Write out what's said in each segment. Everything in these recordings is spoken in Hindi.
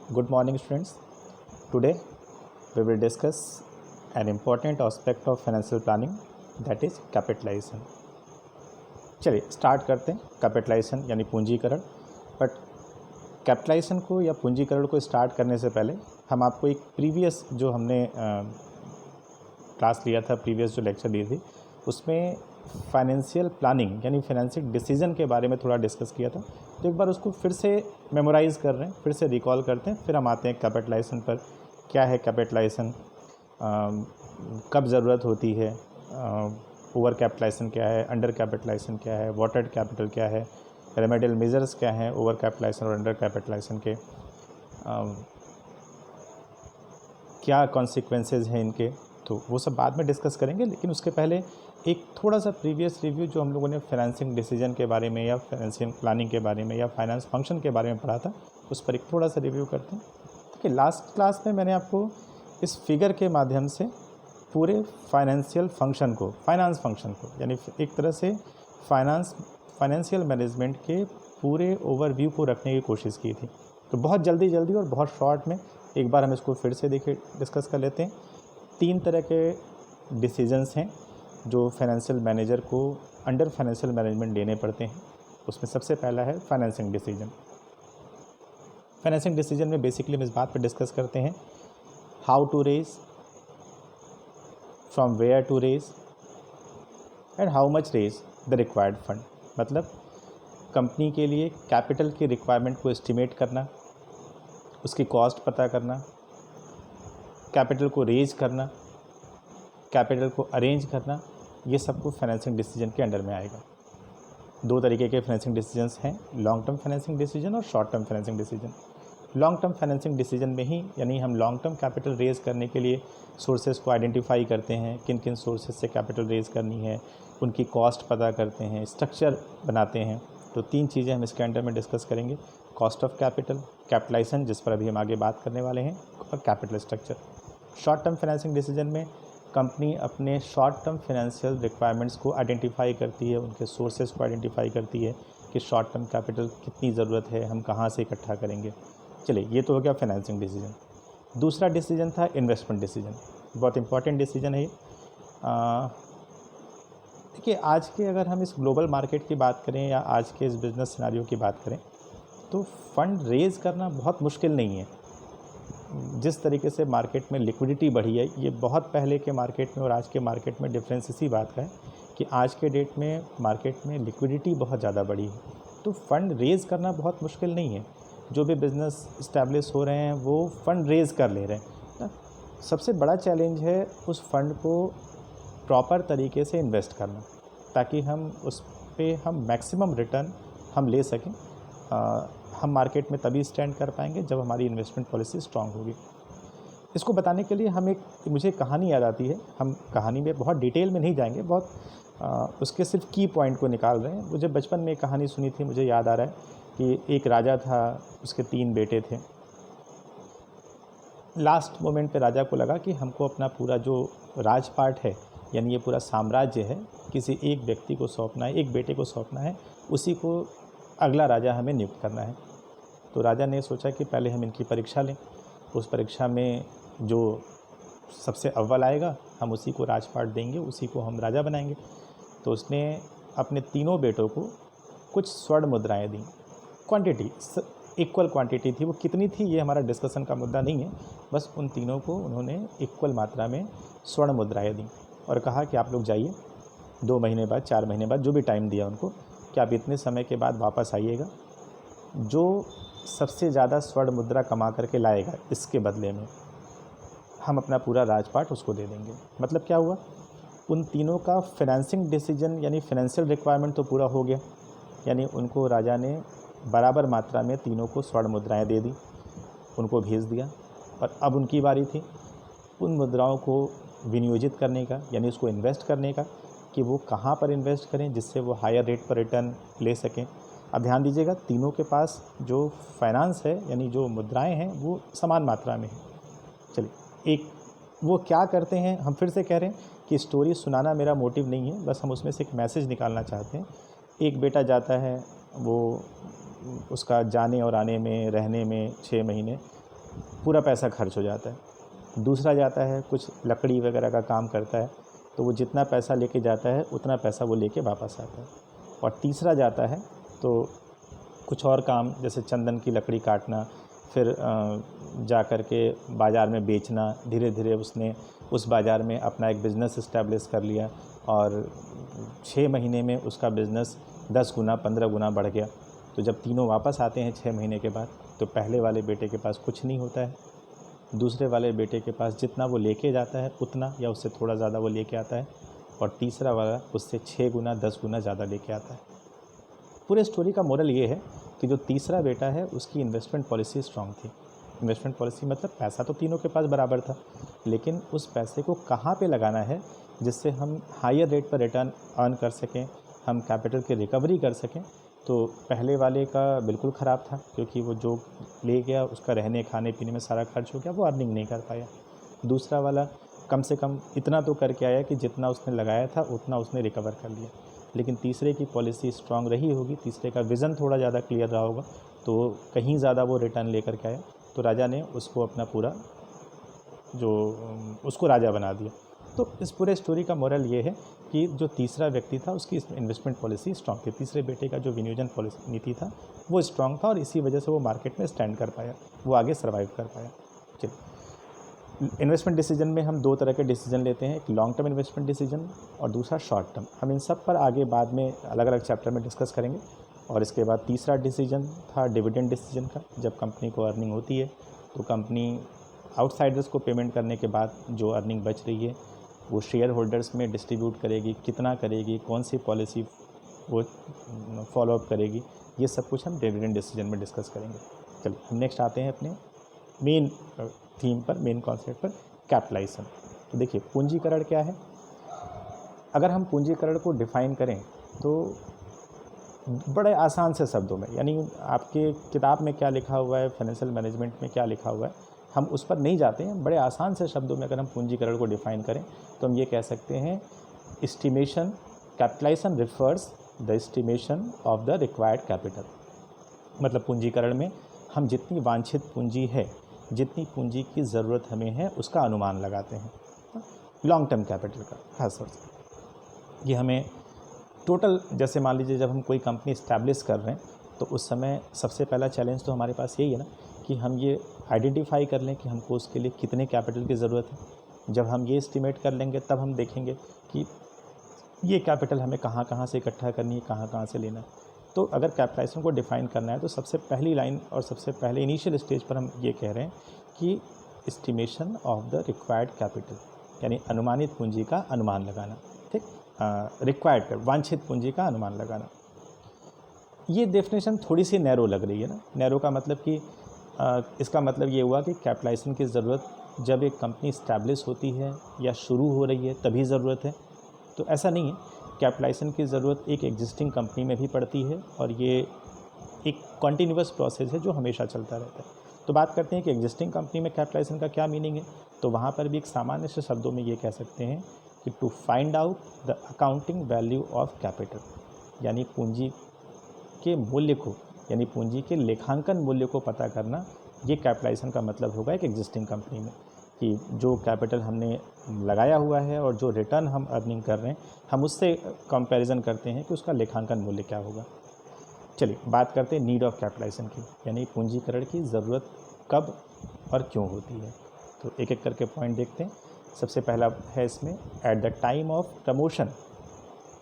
Good morning, students. Today we will discuss an important aspect of financial planning, that is capitalization. चलिए स्टार्ट करते हैं. कैपिटलाइजेशन यानी पूंजीकरण. बट कैपिटलाइजेशन को या पूंजीकरण को स्टार्ट करने से पहले हम आपको एक प्रीवियस जो हमने क्लास लिया था, प्रीवियस जो लेक्चर ली थी, उसमें फाइनेंशियल प्लानिंग यानी फाइनेंशियल डिसीजन के बारे में थोड़ा डिस्कस किया था. तो एक बार उसको फिर से मेमोराइज़ कर रहे हैं, फिर से रिकॉल करते हैं, फिर हम आते हैं कैपिटलाइजेशन पर. क्या है कैपिटलाइजेशन, कब ज़रूरत होती है, ओवर कैपिटलाइजेशन क्या है, अंडर कैपिटलाइजेशन क्या है, वॉटेड कैपिटल क्या है, रेमेडियल मेजर्स क्या हैं ओवर कैपिटलाइजेशन और अंडर कैपिटलाइजेशन के, क्या कॉन्सिक्वेंसेज हैं इनके. तो वो सब बाद में डिस्कस करेंगे, लेकिन उसके पहले एक थोड़ा सा प्रीवियस रिव्यू जो हम लोगों ने फाइनेंसिंग डिसीजन के बारे में या फाइनेंशियल प्लानिंग के बारे में या फाइनेंस फंक्शन के बारे में पढ़ा था, उस पर एक थोड़ा सा रिव्यू करते हैं. देखिए, लास्ट क्लास में मैंने आपको इस फिगर के माध्यम से पूरे फाइनेंशियल फंक्शन को, फाइनेंस फंक्शन को, यानी एक तरह से फाइनेंशियल मैनेजमेंट के पूरे ओवरव्यू को रखने की कोशिश की थी. तो बहुत जल्दी और बहुत शॉर्ट में एक बार हम इसको फिर से डिस्कस कर लेते हैं. 3 तरह के डिसीजंस हैं जो फाइनेंशियल मैनेजर को अंडर फाइनेंशियल मैनेजमेंट लेने पड़ते हैं. उसमें सबसे पहला है फाइनेंसिंग डिसीजन. फाइनेंसिंग डिसीजन में बेसिकली हम इस बात पर डिस्कस करते हैं how to raise, from where to raise and how much raise the required fund. मतलब कंपनी के लिए कैपिटल की रिक्वायरमेंट को एस्टिमेट करना, उसकी कॉस्ट पता करना, कैपिटल को रेज करना, कैपिटल को अरेंज करना, ये सब कुछ फाइनेंसिंग डिसीजन के अंडर में आएगा. 2 तरीके के फाइनेंसिंग डिसीजंस हैं, लॉन्ग टर्म फाइनेंसिंग डिसीजन और short term financing decision. Long term financing decision में ही यानी हम लॉन्ग टर्म कैपिटल रेज करने के लिए सोर्सेज को आइडेंटिफाई करते हैं, किन किन सोर्सेज से कैपिटल रेज करनी है, उनकी कॉस्ट पता करते हैं, स्ट्रक्चर बनाते हैं. तो 3 चीज़ें हम इसके अंडर में डिस्कस करेंगे: कॉस्ट ऑफ कैपिटल, कैपिटलाइजेशन जिस पर अभी हम आगे बात करने वाले हैं, और capital structure. Short term financing decision में कंपनी अपने शॉर्ट टर्म फाइनेंशियल रिक्वायरमेंट्स को आइडेंटिफाई करती है, उनके सोर्सेज को आइडेंटिफाई करती है कि शॉर्ट टर्म कैपिटल कितनी ज़रूरत है, हम कहाँ से इकट्ठा करेंगे. चलिए, ये तो हो गया फाइनेंसिंग डिसीजन. दूसरा डिसीजन था इन्वेस्टमेंट डिसीजन. बहुत इंपॉर्टेंट डिसीजन है ये. देखिए, आज के अगर हम इस ग्लोबल मार्केट की बात करें या आज के इस बिज़नेस सिनारियो की बात करें, तो फंड रेज़ करना बहुत मुश्किल नहीं है. जिस तरीके से मार्केट में लिक्विडिटी बढ़ी है, ये बहुत पहले के मार्केट में और आज के मार्केट में डिफरेंस इसी बात का है कि आज के डेट में मार्केट में लिक्विडिटी बहुत ज़्यादा बढ़ी है. तो फंड रेज़ करना बहुत मुश्किल नहीं है. जो भी बिज़नेस इस्टेब्लिश हो रहे हैं वो फंड रेज़ कर ले रहे हैं. सबसे बड़ा चैलेंज है उस फंड को प्रॉपर तरीके से इन्वेस्ट करना, ताकि हम उस पे हम मैक्सिमम रिटर्न हम ले सकें. हम मार्केट में तभी स्टैंड कर पाएंगे जब हमारी इन्वेस्टमेंट पॉलिसी स्ट्रांग होगी. इसको बताने के लिए मुझे कहानी याद आती है. हम कहानी में बहुत डिटेल में नहीं जाएंगे, बहुत उसके सिर्फ की पॉइंट को निकाल रहे हैं. मुझे बचपन में एक कहानी सुनी थी, मुझे याद आ रहा है कि एक राजा था, उसके 3 बेटे थे. लास्ट मोमेंट पे राजा को लगा कि हमको अपना पूरा जो राजपाट है, यानी ये पूरा साम्राज्य है, किसी एक व्यक्ति को सौंपना है, एक बेटे को सौंपना है, उसी को अगला राजा हमें नियुक्त करना है. तो राजा ने सोचा कि पहले हम इनकी परीक्षा लें, उस परीक्षा में जो सबसे अव्वल आएगा हम उसी को राजपाट देंगे, उसी को हम राजा बनाएंगे. तो उसने अपने तीनों बेटों को कुछ स्वर्ण मुद्राएं दी. क्वांटिटी इक्वल क्वांटिटी थी, वो कितनी थी ये हमारा डिस्कशन का मुद्दा नहीं है. बस उन तीनों को उन्होंने इक्वल मात्रा में स्वर्ण मुद्राएं दी और कहा कि आप लोग जाइए, 2 महीने बाद, 4 महीने बाद, जो भी टाइम दिया उनको, कि आप इतने समय के बाद वापस आइएगा. जो सबसे ज़्यादा स्वर्ण मुद्रा कमा करके लाएगा, इसके बदले में हम अपना पूरा राजपाट उसको दे देंगे. मतलब क्या हुआ, उन तीनों का फाइनेंसिंग डिसीजन यानी फाइनेंशियल रिक्वायरमेंट तो पूरा हो गया. यानी उनको राजा ने बराबर मात्रा में तीनों को स्वर्ण मुद्राएं दे दी, उनको भेज दिया. और अब उनकी बारी थी उन मुद्राओं को विनियोजित करने का, यानी उसको इन्वेस्ट करने का, कि वो कहाँ पर इन्वेस्ट करें जिससे वो हायर रेट पर रिटर्न ले सकें. अब ध्यान दीजिएगा, तीनों के पास जो फाइनेंस है यानी जो मुद्राएं हैं वो समान मात्रा में है. चलिए, एक वो क्या करते हैं, हम फिर से कह रहे हैं कि स्टोरी सुनाना मेरा मोटिव नहीं है, बस हम उसमें से एक मैसेज निकालना चाहते हैं. एक बेटा जाता है, वो उसका जाने और आने में, रहने में 6 महीने पूरा पैसा खर्च हो जाता है। दूसरा जाता है कुछ लकड़ी वगैरह का काम करता है, तो वो जितना पैसा लेके जाता है उतना पैसा वो लेके वापस आता है। और तीसरा जाता है तो कुछ और काम, जैसे चंदन की लकड़ी काटना, फिर जा कर के बाज़ार में बेचना। धीरे धीरे उसने उस बाज़ार में अपना एक बिज़नेस इस्टेब्लिश कर लिया और 6 महीने में उसका बिज़नेस 10 गुना 15 गुना बढ़ गया। तो जब तीनों वापस आते हैं 6 महीने के बाद, तो पहले वाले बेटे के पास कुछ नहीं होता है, दूसरे वाले बेटे के पास जितना वो लेके जाता है उतना या उससे थोड़ा ज़्यादा वो लेके आता है, और तीसरा वाला उससे 6 गुना 10 गुना ज़्यादा लेके आता है। पूरे स्टोरी का मोरल ये है कि जो तीसरा बेटा है उसकी इन्वेस्टमेंट पॉलिसी स्ट्रांग थी। इन्वेस्टमेंट पॉलिसी मतलब पैसा तो तीनों के पास बराबर था, लेकिन उस पैसे को कहाँ पे लगाना है जिससे हम हायर रेट पर रिटर्न अर्न कर सकें, हम कैपिटल की रिकवरी कर सकें। तो पहले वाले का बिल्कुल ख़राब था, क्योंकि वो जो ले गया उसका रहने खाने पीने में सारा खर्च हो गया, वो अर्निंग नहीं कर पाया। दूसरा वाला कम से कम इतना तो करके आया कि जितना उसने लगाया था उतना उसने रिकवर कर लिया। लेकिन तीसरे की पॉलिसी स्ट्रांग रही होगी, तीसरे का विज़न थोड़ा ज़्यादा क्लियर रहा होगा, तो कहीं ज़्यादा वो रिटर्न लेकर के आया। तो राजा ने उसको अपना पूरा उसको राजा बना दिया। तो इस पूरे स्टोरी का मोरल ये है कि जो तीसरा व्यक्ति था उसकी इन्वेस्टमेंट पॉलिसी स्ट्रांग थी। तीसरे बेटे का जो विनियोजन पॉलिसी नीति था वो स्ट्रांग था, और इसी वजह से वो मार्केट में स्टैंड कर पाया, वो आगे सर्वाइव कर पाया। चलिए, इन्वेस्टमेंट डिसीजन में हम 2 तरह के डिसीजन लेते हैं, एक लॉन्ग टर्म इन्वेस्टमेंट डिसीजन और दूसरा शॉर्ट टर्म। हम इन सब पर आगे बाद में अलग अलग चैप्टर में डिस्कस करेंगे। और इसके बाद तीसरा डिसीजन था डिविडेंड डिसीजन का। जब कंपनी को अर्निंग होती है तो कंपनी आउटसाइडर्स को पेमेंट करने के बाद जो अर्निंग बच रही है वो शेयर होल्डर्स में डिस्ट्रीब्यूट करेगी, कितना करेगी, कौन सी पॉलिसी वो फॉलोअप करेगी, ये सब कुछ हम डिविडेंड डिसीजन में डिस्कस करेंगे। चलिए, हम नेक्स्ट आते हैं अपने मेन थीम पर, मेन कॉन्सेप्ट पर, कैपिटलाइजेशन। तो देखिए, पूंजीकरण क्या है। अगर हम पूंजीकरण को डिफ़ाइन करें तो बड़े आसान से शब्दों में, यानी आपके किताब में क्या लिखा हुआ है, फाइनेंशियल मैनेजमेंट में क्या लिखा हुआ है, हम उस पर नहीं जाते हैं। बड़े आसान से शब्दों में अगर हम पूंजीकरण को डिफ़ाइन करें तो हम ये कह सकते हैं, estimation, capitalisation refers the estimation of the required capital. मतलब पूंजीकरण में हम जितनी वांछित पूंजी है, जितनी पूंजी की ज़रूरत हमें है, उसका अनुमान लगाते हैं। लॉन्ग टर्म कैपिटल का खास तौर से ये हमें टोटल, जैसे मान लीजिए जब हम कोई कंपनी इस्टेब्लिश कर रहे हैं तो उस समय सबसे पहला चैलेंज तो हमारे पास यही है ना कि हम ये आइडेंटिफाई कर लें कि हमको उसके लिए कितने कैपिटल की ज़रूरत है। जब हम ये एस्टिमेट कर लेंगे तब हम देखेंगे कि ये कैपिटल हमें कहाँ कहाँ से इकट्ठा करनी है, कहाँ कहाँ से लेना है। तो अगर कैपिटलाइजेशन को डिफ़ाइन करना है तो सबसे पहली लाइन और सबसे पहले इनिशियल स्टेज पर हम ये कह रहे हैं कि estimation of the required capital, यानी अनुमानित पूंजी का अनुमान लगाना। ठीक, रिक्वायर्ड वांछित पूंजी का अनुमान लगाना। ये डेफिनेशन थोड़ी सी नैरो लग रही है ना। नैरो का मतलब कि इसका मतलब ये हुआ कि कैपिटलाइजेशन की ज़रूरत जब एक कंपनी इस्टेब्लिश होती है या शुरू हो रही है तभी ज़रूरत है। तो ऐसा नहीं है, कैपिटलाइजेशन की ज़रूरत एक एग्जिस्टिंग कंपनी में भी पड़ती है और ये एक कंटिन्यूअस प्रोसेस है जो हमेशा चलता रहता है। तो बात करते हैं कि एग्जिस्टिंग कंपनी में कैपिटलाइजेशन का क्या मीनिंग है। तो वहाँ पर भी एक सामान्य से शब्दों में ये कह सकते हैं कि to find out the accounting value of capital, यानी पूंजी के मूल्य को, यानी पूंजी के लेखांकन मूल्य को पता करना। ये कैपिटलाइजेशन का मतलब होगा एक एग्जिस्टिंग कंपनी में, कि जो कैपिटल हमने लगाया हुआ है और जो रिटर्न हम अर्निंग कर रहे हैं, हम उससे कंपैरिजन करते हैं कि उसका लेखांकन मूल्य क्या होगा। चलिए, बात करते हैं नीड ऑफ कैपिटलाइजेशन की, यानी पूंजीकरण की ज़रूरत कब और क्यों होती है। तो एक एक करके पॉइंट देखते हैं। सबसे पहला है इसमें, eight the time of promotion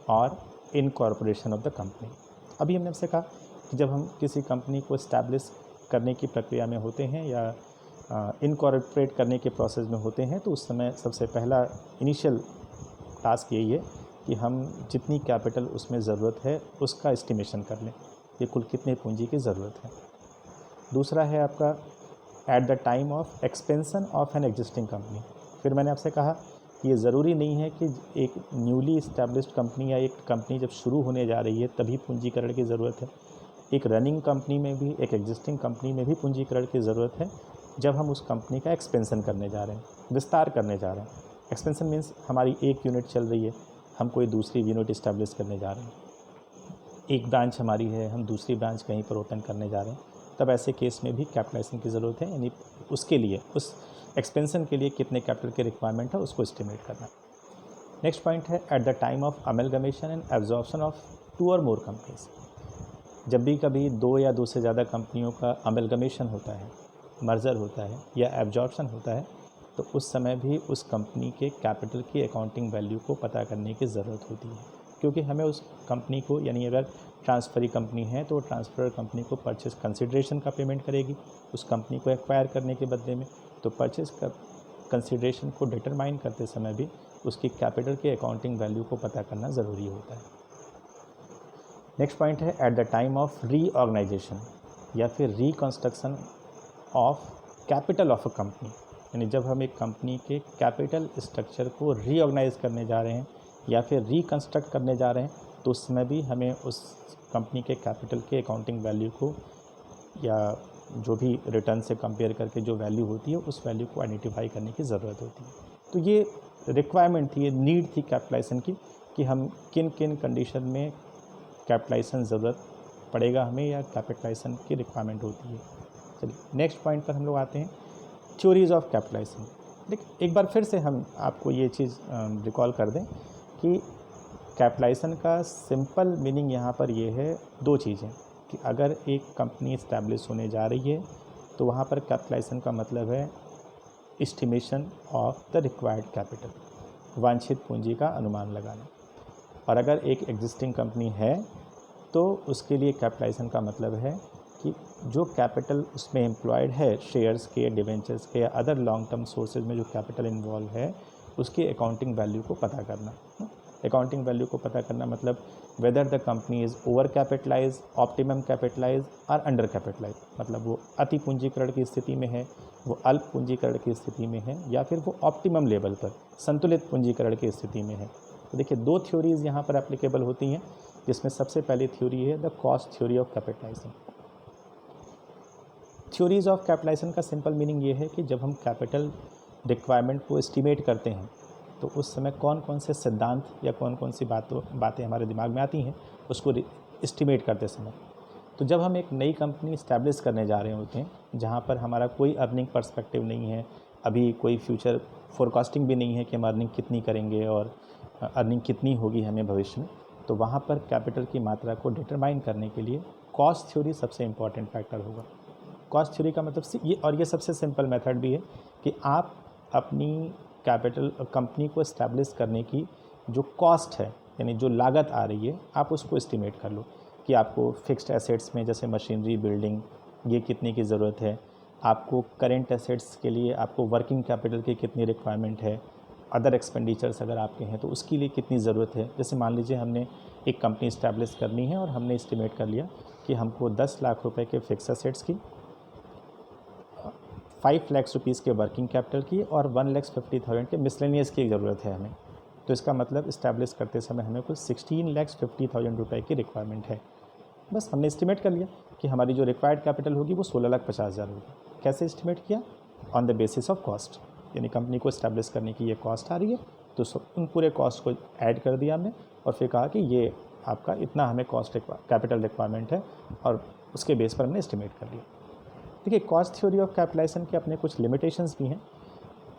और इनकॉर्पोरेशन ऑफ द कंपनी। अभी हमने आपसे कहा कि जब हम किसी कंपनी को इस्टेब्लिश करने की प्रक्रिया में होते हैं या इनकॉर्पोरेट करने के प्रोसेस में होते हैं, तो उस समय सबसे पहला इनिशियल टास्क यही है कि हम जितनी कैपिटल उसमें ज़रूरत है उसका एस्टिमेशन कर लें, ये कुल कितने पूंजी की ज़रूरत है। दूसरा है आपका eight the time of expansion of an existing company. फिर मैंने आपसे कहा कि ये ज़रूरी नहीं है कि एक न्यूली इस्टेब्लिश्ड कंपनी या एक कंपनी जब शुरू होने जा रही है तभी पूंजीकरण की ज़रूरत है। एक रनिंग कंपनी में भी, एक एग्जिस्टिंग कंपनी में भी पूंजीकरण की ज़रूरत है जब हम उस कंपनी का एक्सपेंशन करने जा रहे हैं, विस्तार करने जा रहे हैं। एक्सपेंशन मीन्स हमारी एक यूनिट चल रही है, हम कोई दूसरी यूनिट इस्टेब्लिश करने जा रहे हैं। एक ब्रांच हमारी है, हम दूसरी ब्रांच कहीं पर ओपन करने जा रहे हैं, तब ऐसे केस में भी कैपिटलाइजेशन की ज़रूरत है, यानी उसके लिए उस एक्सपेंशन के लिए कितने कैपिटल की रिक्वायरमेंट है उसको एस्टिमेट करना। नेक्स्ट पॉइंट है at the time of amalgamation and absorption of 2 और मोर कंपनीज। जब भी कभी 2 या 2 से ज़्यादा कंपनियों का अमेलगमेशन होता है, मर्जर होता है या एब्जॉर्प्शन होता है, तो उस समय भी उस कंपनी के कैपिटल की अकाउंटिंग वैल्यू को पता करने की ज़रूरत होती है, क्योंकि हमें उस कंपनी को, यानी अगर ट्रांसफरी कंपनी है तो ट्रांसफर कंपनी को परचेस कंसिडरेशन का पेमेंट करेगी उस कंपनी को एक्वायर करने के बदले में। तो परचेस कंसिडरेशन को डिटरमाइन करते समय भी उसकी कैपिटल के अकाउंटिंग वैल्यू को पता करना ज़रूरी होता है। नेक्स्ट पॉइंट है at the time of reorganisation या फिर reconstruction of capital of a company, यानी जब हम एक कंपनी के कैपिटल स्ट्रक्चर को रीऑर्गेनाइज करने जा रहे हैं या फिर रिकंस्ट्रक्ट करने जा रहे हैं, तो उस समय भी हमें उस कंपनी के कैपिटल के अकाउंटिंग वैल्यू को या जो भी रिटर्न से कंपेयर करके जो वैल्यू होती है उस वैल्यू को आइडेंटिफाई करने की ज़रूरत होती है। तो ये रिक्वायरमेंट थी, ये नीड थी कैपिटलाइजेशन की, कि हम किन किन कंडीशन में कैपिटलाइजेशन ज़रूरत पड़ेगा हमें या कैपिटलाइजेशन की रिक्वायरमेंट होती है। चलिए नेक्स्ट पॉइंट पर हम लोग आते हैं, थ्योरीज़ ऑफ कैपिटलाइजेशन। देखिए एक बार फिर से हम आपको ये चीज़ रिकॉल कर दें कि कैपिटलाइजेशन का सिंपल मीनिंग यहाँ पर ये है, 2 चीज़ें, कि अगर एक कंपनी इस्टेब्लिश होने जा रही है तो वहाँ पर कैपिटलाइजेशन का मतलब है estimation of the required capital, वांछित पूंजी का अनुमान लगाना। और अगर एक एग्जिस्टिंग कंपनी है तो उसके लिए कैपिटलाइजेशन का मतलब है कि जो कैपिटल उसमें एम्प्लॉयड है, शेयर्स के, डिवेंचर्स के या अदर लॉन्ग टर्म सोर्सेज में जो कैपिटल इन्वॉल्व है उसकी अकाउंटिंग वैल्यू को पता करना। अकाउंटिंग वैल्यू को पता करना मतलब whether the company is over capitalise, optimum capitalise और अंडर कैपिटलाइज, मतलब वो अति पूंजीकरण की स्थिति में है, वो अल्प पूंजीकरण की स्थिति में है, या फिर वो ऑप्टिमम लेवल पर संतुलित पूंजीकरण की स्थिति में है। तो देखिए 2 थ्योरीज़ यहाँ पर एप्लीकेबल होती हैं, जिसमें सबसे पहली थ्योरी है the cost theory of capitalisation. Theories of capitalisation का सिंपल मीनिंग ये है कि जब हम कैपिटल रिक्वायरमेंट को एस्टिमेट करते हैं तो उस समय कौन कौन से सिद्धांत या कौन कौन सी बातें हमारे दिमाग में आती हैं उसको एस्टिमेट करते समय। तो जब हम एक नई कंपनी इस्टेब्लिश करने जा रहे होते हैं जहाँ पर हमारा कोई अर्निंग पर्सपेक्टिव नहीं है, अभी कोई फ्यूचर फोरकास्टिंग भी नहीं है कि हम अर्निंग कितनी करेंगे और अर्निंग कितनी होगी हमें भविष्य में, तो वहाँ पर कैपिटल की मात्रा को डिटरमाइन करने के लिए कॉस्ट थ्योरी सबसे इम्पॉर्टेंट फैक्टर होगा। कॉस्ट थ्योरी का मतलब ये सबसे सिंपल मेथड भी है कि आप अपनी कैपिटल कंपनी को इस्टेब्लिश करने की जो कॉस्ट है, यानी जो लागत आ रही है, आप उसको एस्टिमेट कर लो कि आपको फिक्स्ड एसेट्स में जैसे मशीनरी, बिल्डिंग, ये कितने की ज़रूरत है, आपको करेंट एसेट्स के लिए आपको वर्किंग कैपिटल की कितनी रिक्वायरमेंट है, अदर एक्सपेंडिचर्स अगर आपके हैं तो उसके लिए कितनी ज़रूरत है। जैसे मान लीजिए हमने एक कंपनी इस्टेब्लिश करनी है और हमने एस्टिमेट कर लिया कि हमको 10 लाख रुपए के फिक्स एसेट्स की, 5 लाख रुपीज़ के वर्किंग कैपिटल की और 1,50,000 के मिसलेनियस की ज़रूरत है हमें। तो इसका मतलब इस्टेब्लिश करते समय हमें कुल 16,50,000 रुपये की रिक्वायरमेंट है। बस हमने एस्टिमेट कर लिया कि हमारी जो रिक्वायर्ड कैपिटल होगी वो 16,50,000 होगी। कैसे एस्टिमेट किया? On the basis of cost, यानी कंपनी को इस्टेब्लिश करने की ये कॉस्ट आ रही है तो उन पूरे कॉस्ट को ऐड कर दिया हमने और फिर कहा कि ये आपका इतना हमें कैपिटल रिक्वायरमेंट है और उसके बेस पर हमने एस्टिमेट कर लिया। देखिए कॉस्ट थ्योरी ऑफ कैपिटलाइजेशन के अपने कुछ लिमिटेशंस भी हैं।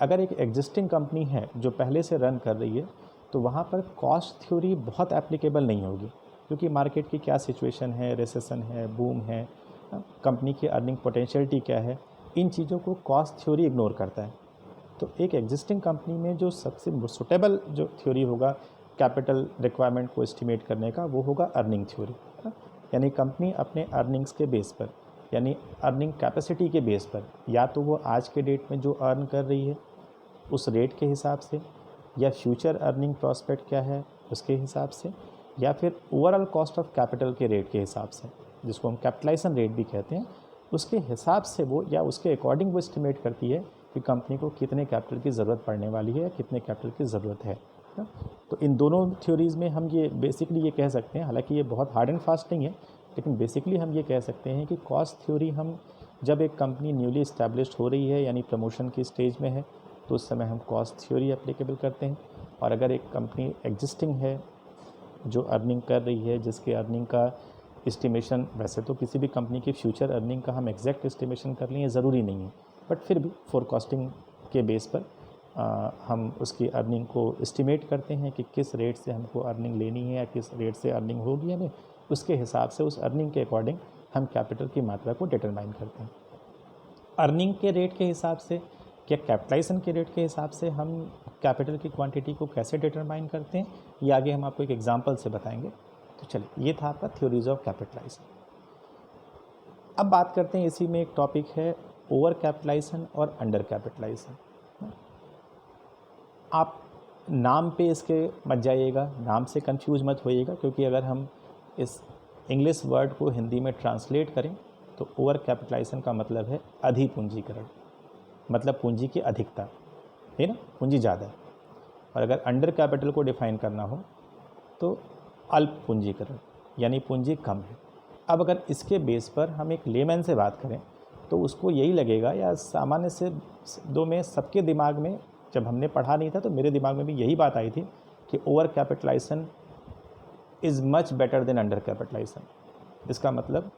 अगर एक एग्जिस्टिंग कंपनी है जो पहले से रन कर रही है तो वहाँ पर कॉस्ट थ्योरी बहुत एप्लीकेबल नहीं होगी, क्योंकि मार्केट की क्या सिचुएशन है, रिसेशन है, बूम है, कंपनी की अर्निंग पोटेंशियलिटी क्या है, इन चीज़ों को कॉस्ट थ्योरी इग्नोर करता है। तो एक एग्जिस्टिंग कंपनी में जो सबसे सुटेबल जो थ्योरी होगा कैपिटल रिक्वायरमेंट को एस्टिमेट करने का, वो होगा अर्निंग थ्योरी। यानी कंपनी अपने अर्निंग्स के बेस पर, यानी अर्निंग कैपेसिटी के बेस पर, या तो वो आज के डेट में जो अर्न कर रही है उस रेट के हिसाब से, या फ्यूचर अर्निंग प्रॉस्पेक्ट क्या है उसके हिसाब से, या फिर ओवरऑल कॉस्ट ऑफ कैपिटल के रेट के हिसाब से, जिसको हम कैपिटलाइजेशन रेट भी कहते हैं, उसके हिसाब से वो या उसके अकॉर्डिंग वो एस्टिमेट करती है कि कंपनी को कितने कैपिटल की ज़रूरत पड़ने वाली है या कितने कैपिटल की ज़रूरत है। तो इन दोनों थ्योरीज़ में हम ये बेसिकली ये कह सकते हैं, हालांकि ये बहुत हार्ड एंड फास्ट नहीं है, लेकिन बेसिकली हम ये कह सकते हैं कि कॉस्ट थ्योरी हम जब एक कंपनी न्यूली इस्टेब्लिश्ड हो रही है यानी प्रमोशन की स्टेज में है तो उस समय हम कॉस्ट थ्योरी एप्लीकेबल करते हैं। और अगर एक कंपनी एग्जिस्टिंग है जो अर्निंग कर रही है, जिसके अर्निंग का एस्टिमेशन, वैसे तो किसी भी कंपनी की फ्यूचर अर्निंग का हम एग्जैक्ट एस्टिमेशन कर लें ज़रूरी नहीं है, बट फिर भी फोरकास्टिंग के बेस पर हम उसकी अर्निंग को एस्टिमेट करते हैं कि किस रेट से हमको अर्निंग लेनी है या किस रेट से अर्निंग होगी हमें, उसके हिसाब से उस अर्निंग के अकॉर्डिंग हम कैपिटल की मात्रा को डिटरमाइन करते हैं। अर्निंग के रेट के हिसाब से या कैपिटलाइजेशन के रेट के हिसाब से हम कैपिटल की क्वांटिटी को कैसे डिटरमाइन करते हैं, ये आगे हम आपको एक एग्जांपल से बताएंगे। तो चलिए, ये था आपका थ्योरीज ऑफ कैपिटलाइजेशन। अब बात करते हैं, इसी में एक टॉपिक है ओवर कैपिटलाइजेशन और अंडर कैपिटलाइजेशन। आप नाम पे इसके मत जाइएगा, नाम से कंफ्यूज मत होइएगा, क्योंकि अगर हम इस इंग्लिश वर्ड को हिंदी में ट्रांसलेट करें तो ओवर कैपिटलाइजेशन का मतलब है अधिपूंजीकरण, मतलब पूंजी की अधिकता है ना, पूंजी ज़्यादा है। और अगर अंडर कैपिटल को डिफाइन करना हो तो अल्प पूंजीकरण, यानी पूंजी कम है। अब अगर इसके बेस पर हम एक लेमैन से बात करें तो उसको यही लगेगा, या सामान्य से दो में सबके दिमाग में, जब हमने पढ़ा नहीं था तो मेरे दिमाग में भी यही बात आई थी कि over capitalization is much better than under capitalization. इसका मतलब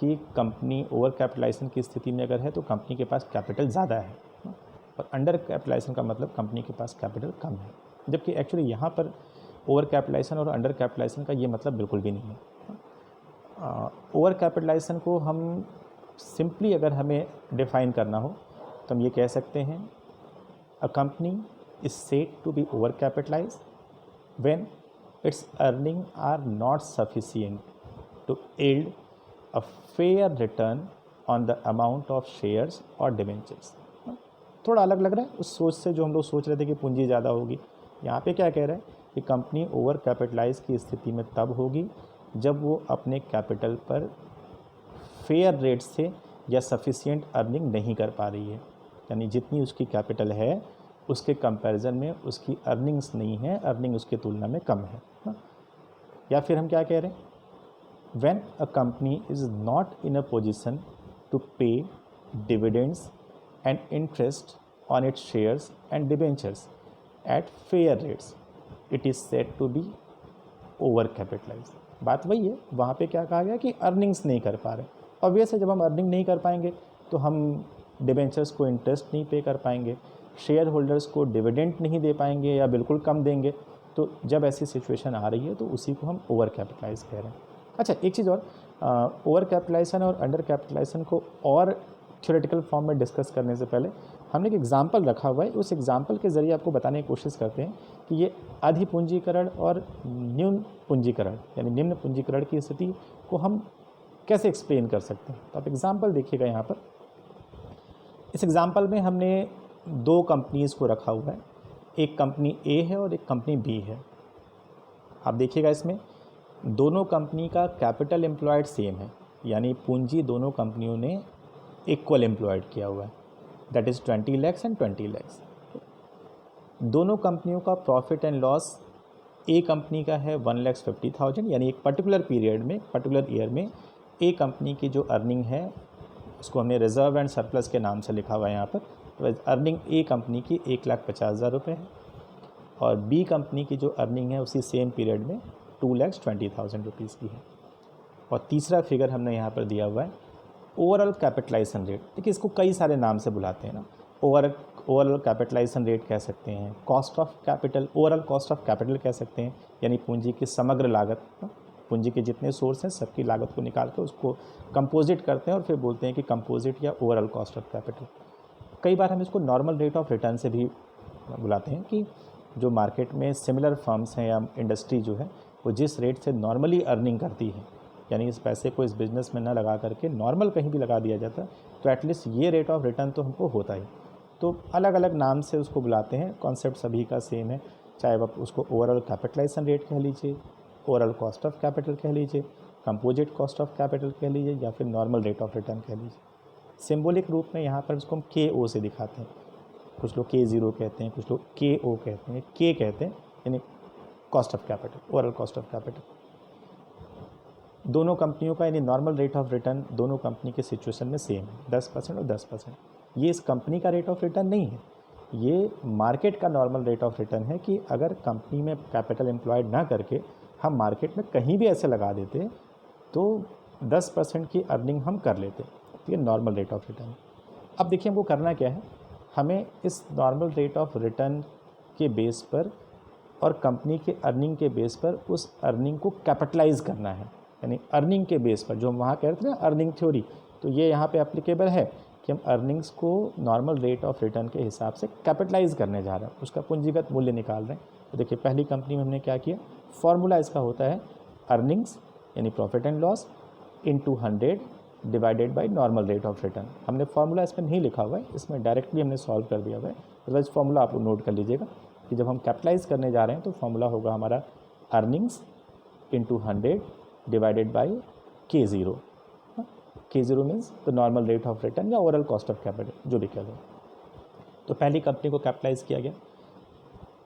कि कंपनी ओवर कैपिटलाइजेशन की स्थिति में अगर है तो कंपनी के पास कैपिटल ज़्यादा है, और अंडर कैपिटलाइजेशन का मतलब कंपनी के पास कैपिटल कम है। जबकि एक्चुअली यहाँ पर ओवर कैपिटलाइजेशन और अंडर कैपिटलाइजेशन का ये मतलब बिल्कुल भी नहीं है। ओवर कैपिटलाइजेशन को हम सिंपली अगर हमें डिफाइन करना हो तो हम ये कह सकते हैं, a company is said to be over capitalized when its earning are not sufficient to yield a fair return on the amount of shares or debentures। थोड़ा अलग लग रहा है उस सोच से जो हम लोग सोच रहे थे कि पूंजी ज़्यादा होगी। यहाँ पे क्या कह रहे हैं कि कंपनी ओवर कैपिटलाइज की स्थिति में तब होगी जब वो अपने कैपिटल पर फेयर रेट से या सफिशिएंट अर्निंग नहीं कर पा रही है, यानी जितनी उसकी कैपिटल है उसके कंपैरिजन में उसकी अर्निंग्स नहीं है, अर्निंग उसके तुलना में कम है ना। या फिर हम क्या कह रहे हैं, when a company is not in a position to pay dividends and interest on its shares and debentures at fair rates, it is said to be over capitalise. बात वही है, वहाँ पे क्या कहा गया कि अर्निंग्स नहीं कर पा रहे। ऑब्वियस है, जब हम अर्निंग नहीं कर पाएंगे तो हम डिबेंचर्स को इंटरेस्ट नहीं पे कर पाएंगे, शेयर होल्डर्स को डिविडेंड नहीं दे पाएंगे या बिल्कुल कम देंगे। तो जब ऐसी सिचुएशन आ रही है तो उसी को हम ओवर कैपिटलाइज कह रहे हैं। अच्छा, एक चीज़ और, ओवर कैपिटलाइजेशन और अंडर कैपिटलाइजेशन को और थ्योरेटिकल फॉर्म में डिस्कस करने से पहले हमने एक एग्जाम्पल रखा हुआ है, उस एग्जाम्पल के ज़रिए आपको बताने की कोशिश करते हैं कि ये अधिपूंजीकरण और न्यून पूंजीकरण यानी निम्न पूंजीकरण की स्थिति को हम कैसे एक्सप्लेन कर सकते हैं। तो आप एग्जाम्पल देखिएगा यहाँ पर। इस एग्जाम्पल में हमने दो कंपनीज़ को रखा हुआ है, एक कंपनी ए है और एक कंपनी बी है। आप देखिएगा इसमें दोनों कंपनी का कैपिटल एम्प्लॉयड सेम है, यानी पूंजी दोनों कंपनियों ने इक्वल एम्प्लॉयड किया हुआ है, that is 20 lakh and 20 lakh. दोनों कंपनियों का profit and loss, A company का है 1,50,000, यानी एक पर्टिकुलर पीरियड में, पर्टिकुलर ईयर में ए कंपनी की जो अर्निंग है उसको हमने रिजर्व एंड सरप्लस के नाम से लिखा हुआ है यहाँ पर। तो अर्निंग ए कंपनी की 1,50,000 रुपये है और बी कंपनी की जो अर्निंग है उसी सेम पीरियड में 2,20,000 रुपीज़ की है। और तीसरा फिगर हमने यहाँ पर दिया हुआ है ओवरऑल कैपिटलाइजेशन रेट। देखिए, इसको कई सारे नाम से बुलाते हैं ना, ओवरऑल कैपिटलाइजेशन रेट कह सकते हैं, cost of capital, overall cost of capital कह सकते हैं, यानी पूंजी की समग्र लागत, पूंजी के जितने सोर्स हैं सबकी लागत को निकाल कर उसको कंपोजिट करते हैं और फिर बोलते हैं कि कंपोजिट या ओवरऑल कॉस्ट ऑफ कैपिटल। कई बार हम इसको नॉर्मल रेट ऑफ रिटर्न से भी बुलाते हैं कि जो मार्केट में सिमिलर फर्म्स हैं या इंडस्ट्री जो है वो जिस रेट से नॉर्मली अर्निंग करती है, यानी इस पैसे को इस बिज़नेस में ना लगा करके नॉर्मल कहीं भी लगा दिया जाता है, तो एटलीस्ट ये रेट ऑफ रिटर्न तो हमको होता ही। तो अलग अलग नाम से उसको बुलाते हैं, कॉन्सेप्ट सभी का सेम है, चाहे आप उसको ओवरऑल कैपिटलाइजेशन रेट कह लीजिए, ओवरऑल कॉस्ट ऑफ कैपिटल कह लीजिए, कंपोजिट कॉस्ट ऑफ कैपिटल कह लीजिए, या फिर नॉर्मल रेट ऑफ रिटर्न कह लीजिए। सिंबॉलिक रूप में यहाँ पर इसको हम KO से दिखाते हैं, कुछ लोग K0 कहते हैं, कुछ लोग KO कहते हैं, K कहते हैं, यानी cost of capital, overall cost of capital. दोनों कंपनियों का यानी नॉर्मल रेट ऑफ रिटर्न दोनों कंपनी के सिचुएशन में सेम है, 10% और 10%। ये इस कंपनी का रेट ऑफ रिटर्न नहीं है, ये मार्केट का नॉर्मल रेट ऑफ रिटर्न है कि अगर कंपनी में कैपिटल एम्प्लॉयड ना करके हम मार्केट में कहीं भी ऐसे लगा देते तो 10% की अर्निंग हम कर लेते, ठीक है, नॉर्मल रेट ऑफ रिटर्न। अब देखिए हमको करना क्या है, हमें इस नॉर्मल रेट ऑफ रिटर्न के बेस पर और कंपनी के अर्निंग के बेस पर उस अर्निंग को कैपिटलाइज करना है। यानी अर्निंग के बेस पर, जो हम वहाँ कह रहे थे ना अर्निंग थ्योरी, तो ये यहाँ पे एप्लीकेबल है कि हम अर्निंग्स को नॉर्मल रेट ऑफ रिटर्न के हिसाब से कैपिटलाइज करने जा रहे हैं, उसका पूंजीगत मूल्य निकाल रहे हैं। तो देखिए पहली कंपनी में हमने क्या किया, फॉर्मूला इसका होता है अर्निंग्स यानी profit and loss into 100 divided by normal rate of return. हमने फार्मूला इसमें नहीं लिखा हुआ है, इसमें डायरेक्टली हमने सॉल्व कर दिया हुआ है, अदरवाइज फार्मूला आप नोट कर लीजिएगा कि जब हम कैपिटलाइज करने जा रहे हैं तो फार्मूला होगा हमारा earnings into 100 divided by K0। K0 means the normal rate of return या ओवरऑल कॉस्ट ऑफ कैपिटल, जो भी कह लो। तो पहली कंपनी को कैपिटलाइज किया गया,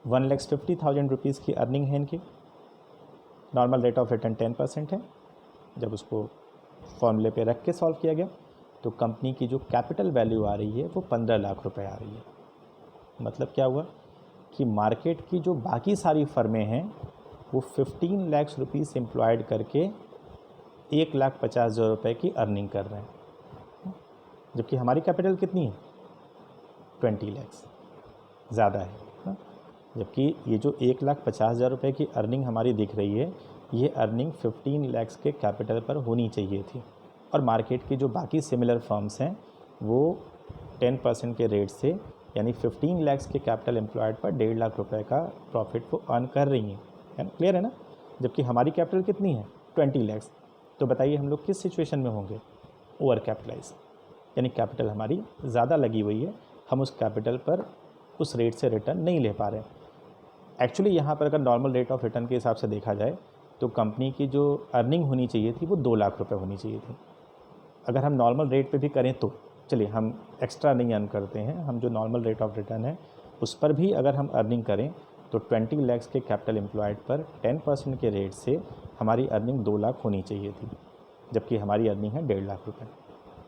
1,50,000 रुपीज़ की अर्निंग है इनकी, नॉर्मल रेट ऑफ रिटर्न 10% है। जब उसको फॉर्मूले पे रख के सॉल्व किया गया तो कंपनी की जो कैपिटल वैल्यू आ रही है वो 15 लाख रुपए आ रही है। मतलब क्या हुआ कि मार्केट की जो बाकी सारी फर्में हैं वो 15 लाख रुपीज़ एम्प्लॉयड करके 1,50,000 रुपये की अर्निंग कर रहे हैं, जबकि हमारी कैपिटल कितनी है 20 लाख, ज़्यादा है। जबकि ये जो 1,50,000 रुपये की अर्निंग हमारी दिख रही है, ये अर्निंग 15 लाख के कैपिटल पर होनी चाहिए थी, और मार्केट की जो बाकी सिमिलर फर्म्स हैं वो 10% के रेट से यानी 15 लाख के कैपिटल एम्प्लॉयड पर 1.5 लाख रुपए का प्रॉफिट वो अर्न कर रही हैं, है ना, क्लियर है ना। जबकि हमारी कैपिटल कितनी है 20 लाख। तो बताइए हम लोग किस सिचुएशन में होंगे, ओवर कैपिटलाइज, यानी कैपिटल हमारी ज़्यादा लगी हुई है, हम उस कैपिटल पर उस रेट से रिटर्न नहीं ले पा रहे हैं। एक्चुअली यहाँ पर अगर नॉर्मल रेट ऑफ रिटर्न के हिसाब से देखा जाए तो कंपनी की जो अर्निंग होनी चाहिए थी वो 2 लाख रुपए होनी चाहिए थी। अगर हम नॉर्मल रेट पे भी करें तो चलिए, हम एक्स्ट्रा नहीं अर्न करते हैं, हम जो नॉर्मल रेट ऑफ रिटर्न है उस पर भी अगर हम अर्निंग करें तो 20 लाख के कैपिटल एम्प्लॉयड पर 10% के रेट से हमारी अर्निंग 2 लाख होनी चाहिए थी, जबकि हमारी अर्निंग है 1.5 लाख रुपये,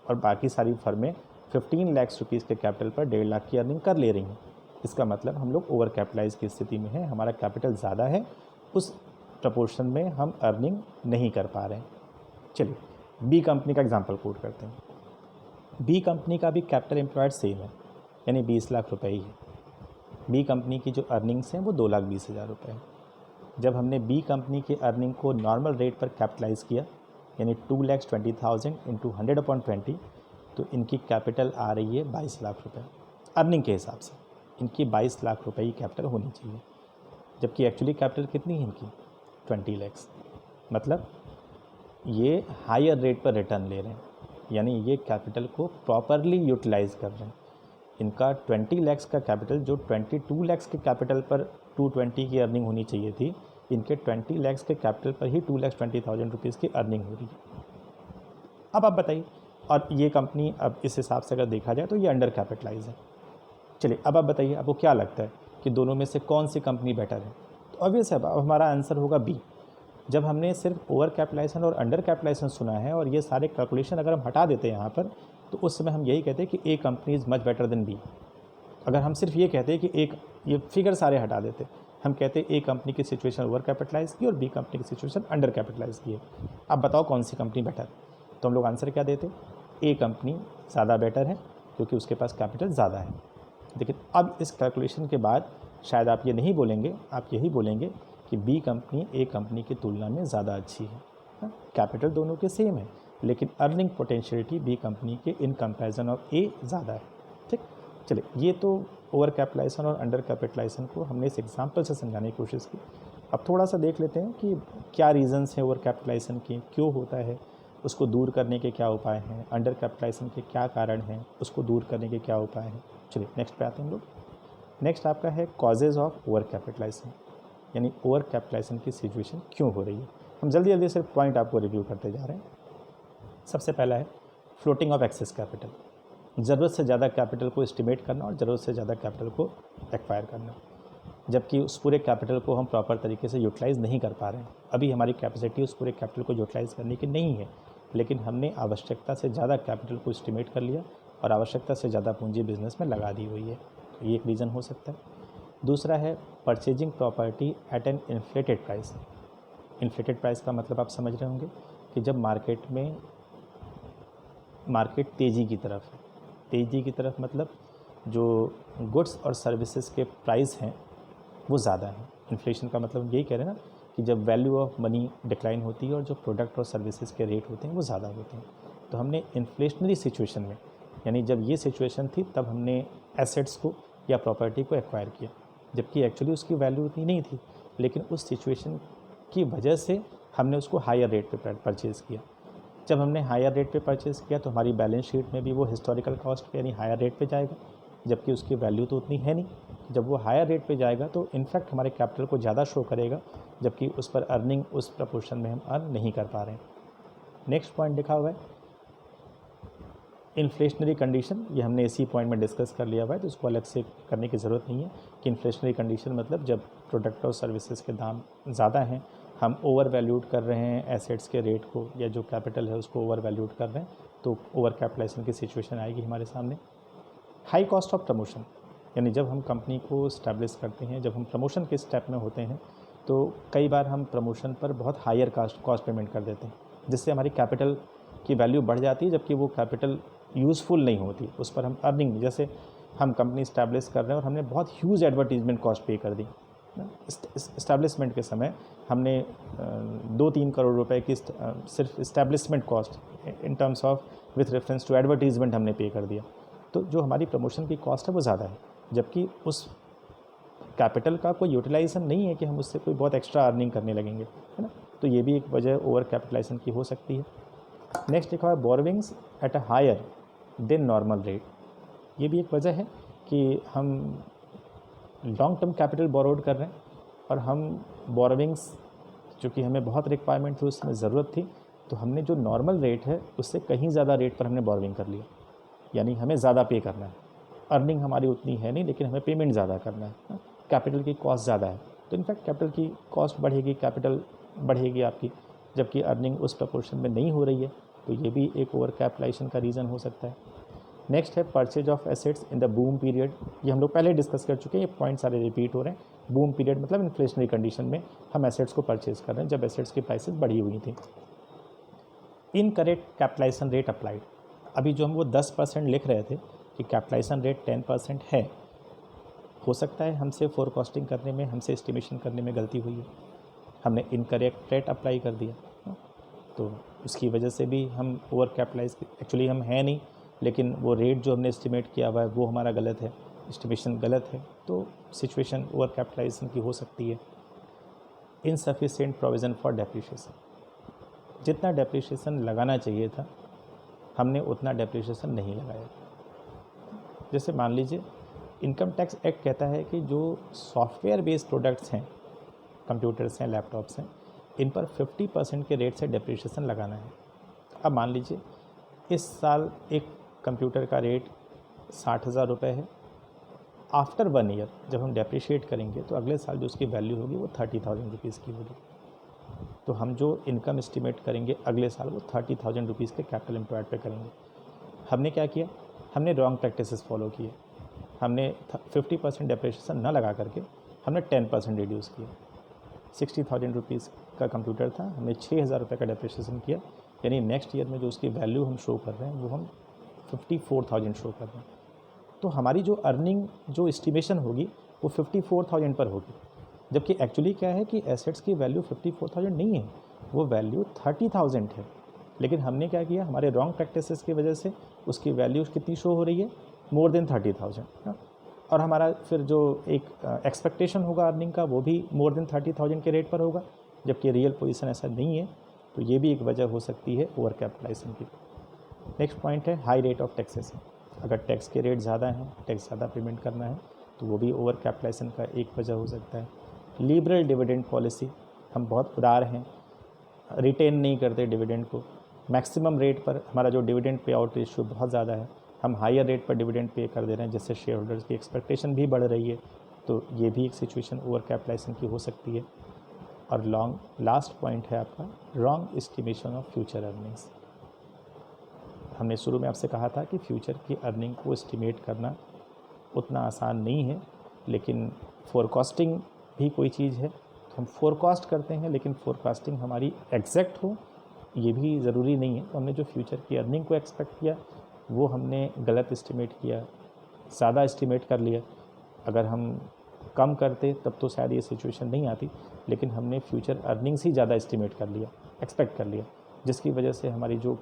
और बाकी सारी फर्में 15 लाख रुपीज़ के कैपिटल पर 1.5 लाख की अर्निंग कर ले रही हैं। इसका मतलब हम लोग ओवर कैपिटलाइज की स्थिति में है, हमारा कैपिटल ज़्यादा है, उस प्रपोर्शन में हम अर्निंग नहीं कर पा रहे हैं। चलिए बी कंपनी का एग्जांपल कोट करते हैं। बी कंपनी का भी कैपिटल एम्प्लॉयड सेम है, यानी 20 लाख रुपए ही है। बी कंपनी की जो अर्निंग्स हैं वो 2,20,000 रुपये है। जब हमने बी कंपनी की अर्निंग को नॉर्मल रेट पर कैपिटलाइज किया यानी 2,20,000 इंटू 100/20, तो इनकी कैपिटल आ रही है 22 लाख रुपये। अर्निंग के हिसाब से इनकी 22 लाख रुपए की कैपिटल होनी चाहिए, जबकि एक्चुअली कैपिटल कितनी है इनकी 20 लाख। मतलब ये हायर रेट पर रिटर्न ले रहे हैं, यानी ये कैपिटल को प्रॉपरली यूटिलाइज कर रहे हैं। इनका 20 लाख का कैपिटल, जो 22 लाख के कैपिटल पर 220 की अर्निंग होनी चाहिए थी, इनके 20 लाख के कैपिटल पर ही 2,20,000 रुपीज़ की अर्निंग हो रही है। अब आप बताइए, और ये कंपनी अब इस हिसाब से अगर देखा जाए तो ये अंडर कैपिटलाइज है। चलिए अब आप बताइए, आपको क्या लगता है कि दोनों में से कौन सी कंपनी बेटर है? तो ऑब्वियस है, अब हमारा आंसर होगा बी। जब हमने सिर्फ ओवर कैपिटलाइजेशन और अंडर कैपिटलाइजेशन सुना है और ये सारे कैलकुलेशन अगर हम हटा देते हैं यहाँ पर, तो उस समय हम यही कहते हैं कि A company is much better than B. अगर हम सिर्फ ये कहते हैं कि एक ये फिगर सारे हटा देते, हम कहते हैं ए कंपनी की सिचुएशन ओवर कैपिटलाइज की और बी कंपनी की सिचुएशन अंडर कैपिटलाइज की है। अब बताओ कौन सी कंपनी बेटर? तो हम लोग आंसर क्या देते, ए कंपनी ज़्यादा बेटर है क्योंकि उसके पास कैपिटल ज़्यादा है। लेकिन अब इस कैलकुलेशन के बाद शायद आप ये नहीं बोलेंगे, आप यही बोलेंगे कि बी कंपनी ए कंपनी की तुलना में ज़्यादा अच्छी है। कैपिटल दोनों के सेम है, लेकिन अर्निंग पोटेंशियलिटी बी कंपनी के इन कंपैरिजन ऑफ ए ज़्यादा है। ठीक, चलिए ये तो ओवर कैपिटलाइजेशन और अंडर कैपिटलाइजेशन को हमने इस एग्जांपल से समझाने की कोशिश की। अब थोड़ा सा देख लेते हैं कि क्या रीज़न्स हैं ओवर कैपिटलाइजेशन के, क्यों होता है, उसको दूर करने के क्या उपाय हैं, अंडर कैपिटलाइजेशन के क्या कारण हैं, उसको दूर करने के क्या उपाय हैं। चलिए नेक्स्ट पे आते हैं हम लोग। नेक्स्ट आपका है कॉजेज़ ऑफ ओवर कैपिटलाइजेशन, यानी ओवर कैपिटलाइजेशन की सिचुएशन क्यों हो रही है। हम जल्दी जल्दी से पॉइंट आपको रिव्यू करते जा रहे हैं। सबसे पहला है फ्लोटिंग ऑफ एक्सेस कैपिटल, ज़रूरत से ज़्यादा कैपिटल को एस्टिमेट करना और ज़रूरत से ज़्यादा कैपिटल को एक्वायर करना, जबकि उस पूरे कैपिटल को हम प्रॉपर तरीके से यूटिलाइज़ नहीं कर पा रहे हैं। अभी हमारी कैपेसिटी उस पूरे कैपिटल को यूटिलाइज़ करने की नहीं है, लेकिन हमने आवश्यकता से ज़्यादा कैपिटल को एस्टिमेट कर लिया और आवश्यकता से ज़्यादा पूंजी बिजनेस में लगा दी हुई है। तो ये एक रीज़न हो सकता है। दूसरा है purchasing property at an inflated price. Inflated price का मतलब आप समझ रहे होंगे कि जब मार्केट तेज़ी की तरफ मतलब जो गुड्स और सर्विसेज के प्राइस हैं वो ज़्यादा हैं। इन्फ्लेशन का मतलब यही कह रहे हैं ना कि जब वैल्यू ऑफ मनी डिक्लाइन होती है और जो प्रोडक्ट और सर्विसेज के रेट होते हैं वो ज़्यादा होते हैं। तो हमने इन्फ्लेशनरी सिचुएशन में, यानी जब ये सिचुएशन थी, तब हमने एसेट्स को या प्रॉपर्टी को एक्वायर किया, जबकि एक्चुअली उसकी वैल्यू उतनी नहीं थी, लेकिन उस सिचुएशन की वजह से हमने उसको हायर रेट पे परचेज़ किया। जब हमने हायर रेट पे परचेज़ किया तो हमारी बैलेंस शीट में भी वो हिस्टोरिकल कॉस्ट पे यानी हायर रेट पे जाएगा, जबकि उसकी वैल्यू तो उतनी है नहीं। जब वो हायर रेट पे जाएगा तो इनफैक्ट हमारे कैपिटल को ज़्यादा शो करेगा, जबकि उस पर अर्निंग उस प्रपोर्शन में हम अर्न नहीं कर पा रहे हैं। नेक्स्ट पॉइंट लिखा हुआ है इन्फ्लेशनरी कंडीशन। ये हमने इसी पॉइंट में डिस्कस कर लिया हुआ है, तो इसको अलग से करने की ज़रूरत नहीं है कि इन्फ्लेशनरी कंडीशन मतलब जब प्रोडक्ट और सर्विसेज के दाम ज़्यादा हैं, हम ओवर वैल्यूड कर रहे हैं एसेट्स के रेट को, या जो कैपिटल है उसको ओवर वैल्यूड कर रहे हैं, तो ओवर कैपिटलाइजेशन की सिचुएशन आएगी हमारे सामने। हाई कॉस्ट ऑफ प्रमोशन, यानी जब हम कंपनी को इस्टेब्लिश करते हैं, जब हम प्रमोशन के स्टेप में होते हैं, तो कई बार हम प्रमोशन पर बहुत हायर कॉस्ट पेमेंट कर देते हैं, जिससे हमारी कैपिटल की वैल्यू बढ़ जाती है, जबकि वो कैपिटल यूज़फुल नहीं होती, उस पर हम अर्निंग, जैसे हम कंपनी इस्टेब्लिश कर रहे हैं और हमने बहुत ह्यूज एडवर्टीजमेंट कॉस्ट पे कर दी। इस्टेब्लिशमेंट के समय हमने 2-3 करोड़ रुपए की सिर्फ establishment cost in terms of with reference to advertisement हमने पे कर दिया। तो जो हमारी प्रमोशन की कॉस्ट है वो ज़्यादा है, जबकि उस कैपिटल का कोई यूटिलाइजेशन नहीं है कि हम उससे कोई बहुत एक्स्ट्रा अर्निंग करने लगेंगे, है ना। तो ये भी एक वजह ओवर कैपिटलाइजेशन की हो सकती है। नेक्स्ट लिखा है borrowings at a higher than normal rate. ये भी एक वजह है कि हम लॉन्ग टर्म कैपिटल बोरोड कर रहे हैं और हम बोरोविंग्स, चूँकि हमें बहुत रिक्वायरमेंट थी, उसमें ज़रूरत थी, तो हमने जो नॉर्मल रेट है उससे कहीं ज़्यादा रेट पर हमने बोरोविंग कर लिया, यानी हमें ज़्यादा पे करना है। अर्निंग हमारी उतनी है नहीं, लेकिन हमें पेमेंट ज़्यादा करना है, कैपिटल की कॉस्ट ज़्यादा है, तो इनफैक्ट कैपिटल की कॉस्ट बढ़ेगी, कैपिटल बढ़ेगी आपकी, जबकि अर्निंग उस प्रपोर्शन में नहीं हो रही है, तो ये भी एक ओवर कैपिटलाइजेशन का रीज़न हो सकता है। नेक्स्ट है purchase of assets in the boom period. ये हम लोग पहले डिस्कस कर चुके हैं, ये पॉइंट सारे रिपीट हो रहे हैं। बूम पीरियड मतलब इन्फ्लेशनरी कंडीशन में हम एसेट्स को परचेज कर रहे हैं, जब एसेट्स की प्राइसेस बढ़ी हुई थी। Incorrect capitalization rate applied. अभी जो हम वो 10% लिख रहे थे कि कैपिटलाइजेशन रेट 10% है, हो सकता है हमसे फोरकास्टिंग करने में, हमसे एस्टिमेशन करने में गलती हुई है, हमने इनकरेक्ट रेट अप्लाई कर दिया, तो उसकी वजह से भी हम ओवर कैपिटलाइज, एक्चुअली हम हैं नहीं, लेकिन वो रेट जो हमने एस्टिमेट किया हुआ है वो हमारा गलत है, एस्टिमेशन गलत है, तो सिचुएशन ओवर कैपिटलाइजेशन की हो सकती है। Insufficient provision for depreciation. जितना डेप्रिसिएशन लगाना चाहिए था हमने उतना डेप्रिसिएशन नहीं लगाया। जैसे मान लीजिए इनकम टैक्स एक्ट कहता है कि जो सॉफ्टवेयर बेस्ड प्रोडक्ट्स हैं, कंप्यूटर्स हैं, लैपटॉप्स हैं, इन पर 50% के रेट से डेप्रिसिएशन लगाना है। अब मान लीजिए इस साल एक कंप्यूटर का रेट 60,000 रुपये है, आफ्टर 1 ईयर जब हम डेप्रिशिएट करेंगे तो अगले साल जो उसकी वैल्यू होगी वो 30,000 रुपीज़ की होगी। तो हम जो इनकम एस्टिमेट करेंगे अगले साल वो 30,000 रुपीज़ के कैपिटल एम्प्लॉयड पे करेंगे। हमने क्या किया, हमने रॉन्ग प्रैक्टिसेस फॉलो किए, हमने 50% डेप्रिसिएशन ना लगा करके हमने 10% रिड्यूस किया। 60,000 रुपीज़ का कंप्यूटर था, हमने 6,000 रुपये का डेप्रिसिएशन किया, यानी नेक्स्ट ईयर में जो उसकी वैल्यू हम शो कर रहे हैं वो हम 54,000 शो कर रहे हैं। तो हमारी जो अर्निंग जो एस्टिमेशन होगी वो 54,000 पर होगी, जबकि एक्चुअली क्या है कि एसेट्स की वैल्यू 54,000 नहीं है, वो वैल्यू 30,000 है। लेकिन हमने क्या किया, हमारे रॉन्ग प्रैक्टिसेस की वजह से उसकी वैल्यू कितनी शो हो रही है, मोर देन 30,000, और हमारा फिर जो एक एक्सपेक्टेशन होगा अर्निंग का वो भी मोर देन 30,000 के रेट पर होगा, जबकि रियल पोजीशन ऐसा नहीं है। तो ये भी एक वजह हो सकती है ओवर कैपिटलाइजेशन की। नेक्स्ट पॉइंट है हाई रेट ऑफ टैक्सेशन। अगर टैक्स के रेट ज़्यादा हैं, टैक्स ज़्यादा पेमेंट करना है, तो वो भी ओवर कैपिटलाइजेशन का एक वजह हो सकता है। लिबरल डिविडेंड पॉलिसी, हम बहुत उदार हैं, रिटेन नहीं करते डिविडेंड को, मैक्सिमम रेट पर हमारा जो डिविडेंड पे आउट रेशियो बहुत ज़्यादा है, हम हायर रेट पर डिविडेंड पे कर दे रहे हैं, जिससे शेयर होल्डर्स की एक्सपेक्टेशन भी बढ़ रही है, तो ये भी एक सिचुएशन ओवर कैपिटलाइजेशन की हो सकती है। और लास्ट पॉइंट है आपका wrong estimation of future earnings. हमने शुरू में आपसे कहा था कि फ्यूचर की अर्निंग को एस्टिमेट करना उतना आसान नहीं है, लेकिन फोरकास्टिंग भी कोई चीज़ है। तो हम फोरकास्ट करते हैं, लेकिन फोरकास्टिंग हमारी एग्जैक्ट हो ये भी ज़रूरी नहीं है। तो हमने जो फ्यूचर की अर्निंग को एक्सपेक्ट किया वो हमने गलत एस्टिमेट किया, ज़्यादा एस्टिमेट कर लिया। अगर हम कम करते तब तो शायद ये सिचुएशन नहीं आती, लेकिन हमने फ्यूचर अर्निंग्स ही ज़्यादा एस्टिमेट कर लिया, एक्सपेक्ट कर लिया, जिसकी वजह से हमारी जो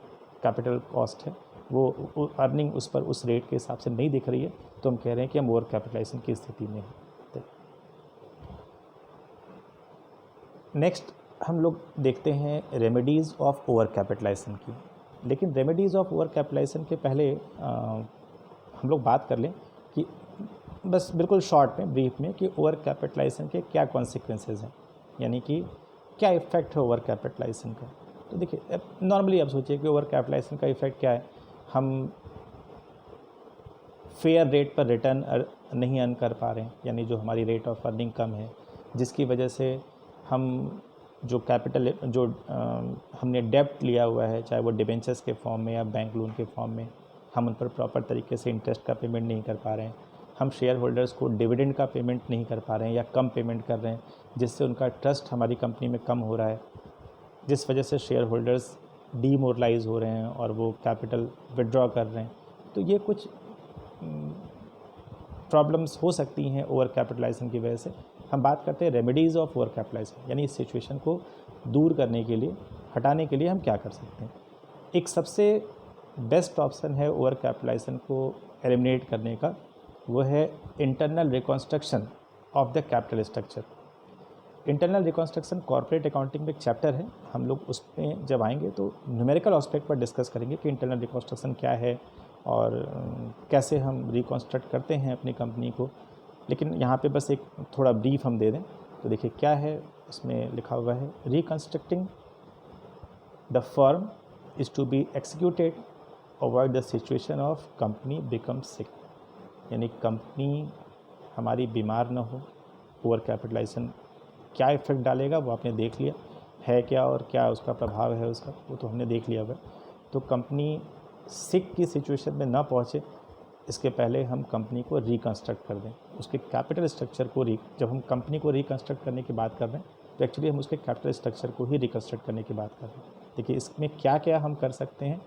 कैपिटल कॉस्ट है वो अर्निंग उस पर उस रेट के हिसाब से नहीं दिख रही है। तो हम कह रहे हैं कि हम ओवर कैपिटलाइजेशन की स्थिति में हैं। नेक्स्ट हम लोग देखते हैं रेमेडीज़ ऑफ ओवर कैपिटलाइजेशन की। लेकिन रेमेडीज़ ऑफ ओवर कैपिटलाइजेशन के पहले हम लोग बात कर लें कि बस बिल्कुल शॉर्ट में, ब्रीफ में, कि ओवर कैपिटलाइजेशन के क्या कॉन्सिक्वेंसेज हैं, यानी कि क्या इफ़ेक्ट है ओवर कैपिटलाइजेशन का। तो देखिए, नॉर्मली आप सोचिए कि ओवर कैपिटलाइजेशन का इफ़ेक्ट क्या है। हम फेयर रेट पर रिटर्न नहीं अर्न कर पा रहे हैं, यानी जो हमारी रेट ऑफ अर्निंग कम है, जिसकी वजह से हम जो कैपिटल जो हमने डेब्ट लिया हुआ है, चाहे वो डिबेंचर्स के फॉर्म में या बैंक लोन के फॉर्म में, हम उन पर प्रॉपर तरीके से इंटरेस्ट का पेमेंट नहीं कर पा रहे हैं। हम शेयर होल्डर्स को डिविडेंड का पेमेंट नहीं कर पा रहे हैं या कम पेमेंट कर रहे हैं, जिससे उनका ट्रस्ट हमारी कंपनी में कम हो रहा है, जिस वजह से शेयर होल्डर्स डीमोरलाइज हो रहे हैं और वो कैपिटल विड्रॉ कर रहे हैं। तो ये कुछ प्रॉब्लम्स हो सकती हैं ओवर कैपिटलाइजेशन की वजह से। हम बात करते हैं रेमेडीज़ ऑफ ओवर कैपिटलाइजेशन, यानी इस सिचुएशन को दूर करने के लिए, हटाने के लिए हम क्या कर सकते हैं। एक सबसे बेस्ट ऑप्शन है ओवर कैपिटलाइजेशन को एलिमिनेट करने का, वो है internal reconstruction of the capital structure. Internal reconstruction corporate accounting में एक चैप्टर है, हम लोग उसमें जब आएंगे तो न्यूमेरिकल एस्पेक्ट पर डिस्कस करेंगे कि इंटरनल रिकॉन्स्ट्रक्शन क्या है और कैसे हम रिकॉन्स्ट्रक्ट करते हैं अपनी कंपनी को। लेकिन यहाँ पे बस एक थोड़ा ब्रीफ हम दे दें तो देखिए क्या है, उसमें लिखा हुआ है reconstructing the firm is to be executed avoid the situation of company become sick, यानी कंपनी हमारी बीमार ना हो। ओवर कैपिटलाइजेशन क्या इफ़ेक्ट डालेगा वो आपने देख लिया है क्या, और क्या उसका प्रभाव है उसका, वो तो हमने देख लिया हुआ। तो कंपनी सिक की सिचुएशन में ना पहुँचे इसके पहले हम कंपनी को रिकंस्ट्रक्ट कर दें, उसके कैपिटल स्ट्रक्चर को जब हम कंपनी को रिकंस्ट्रक्ट करने की बात कर रहे हैं तो एक्चुअली हम उसके कैपिटल स्ट्रक्चर को ही रिकंस्ट्रक्ट करने की बात कर रहे हैं। देखिए इसमें क्या क्या हम कर सकते हैं।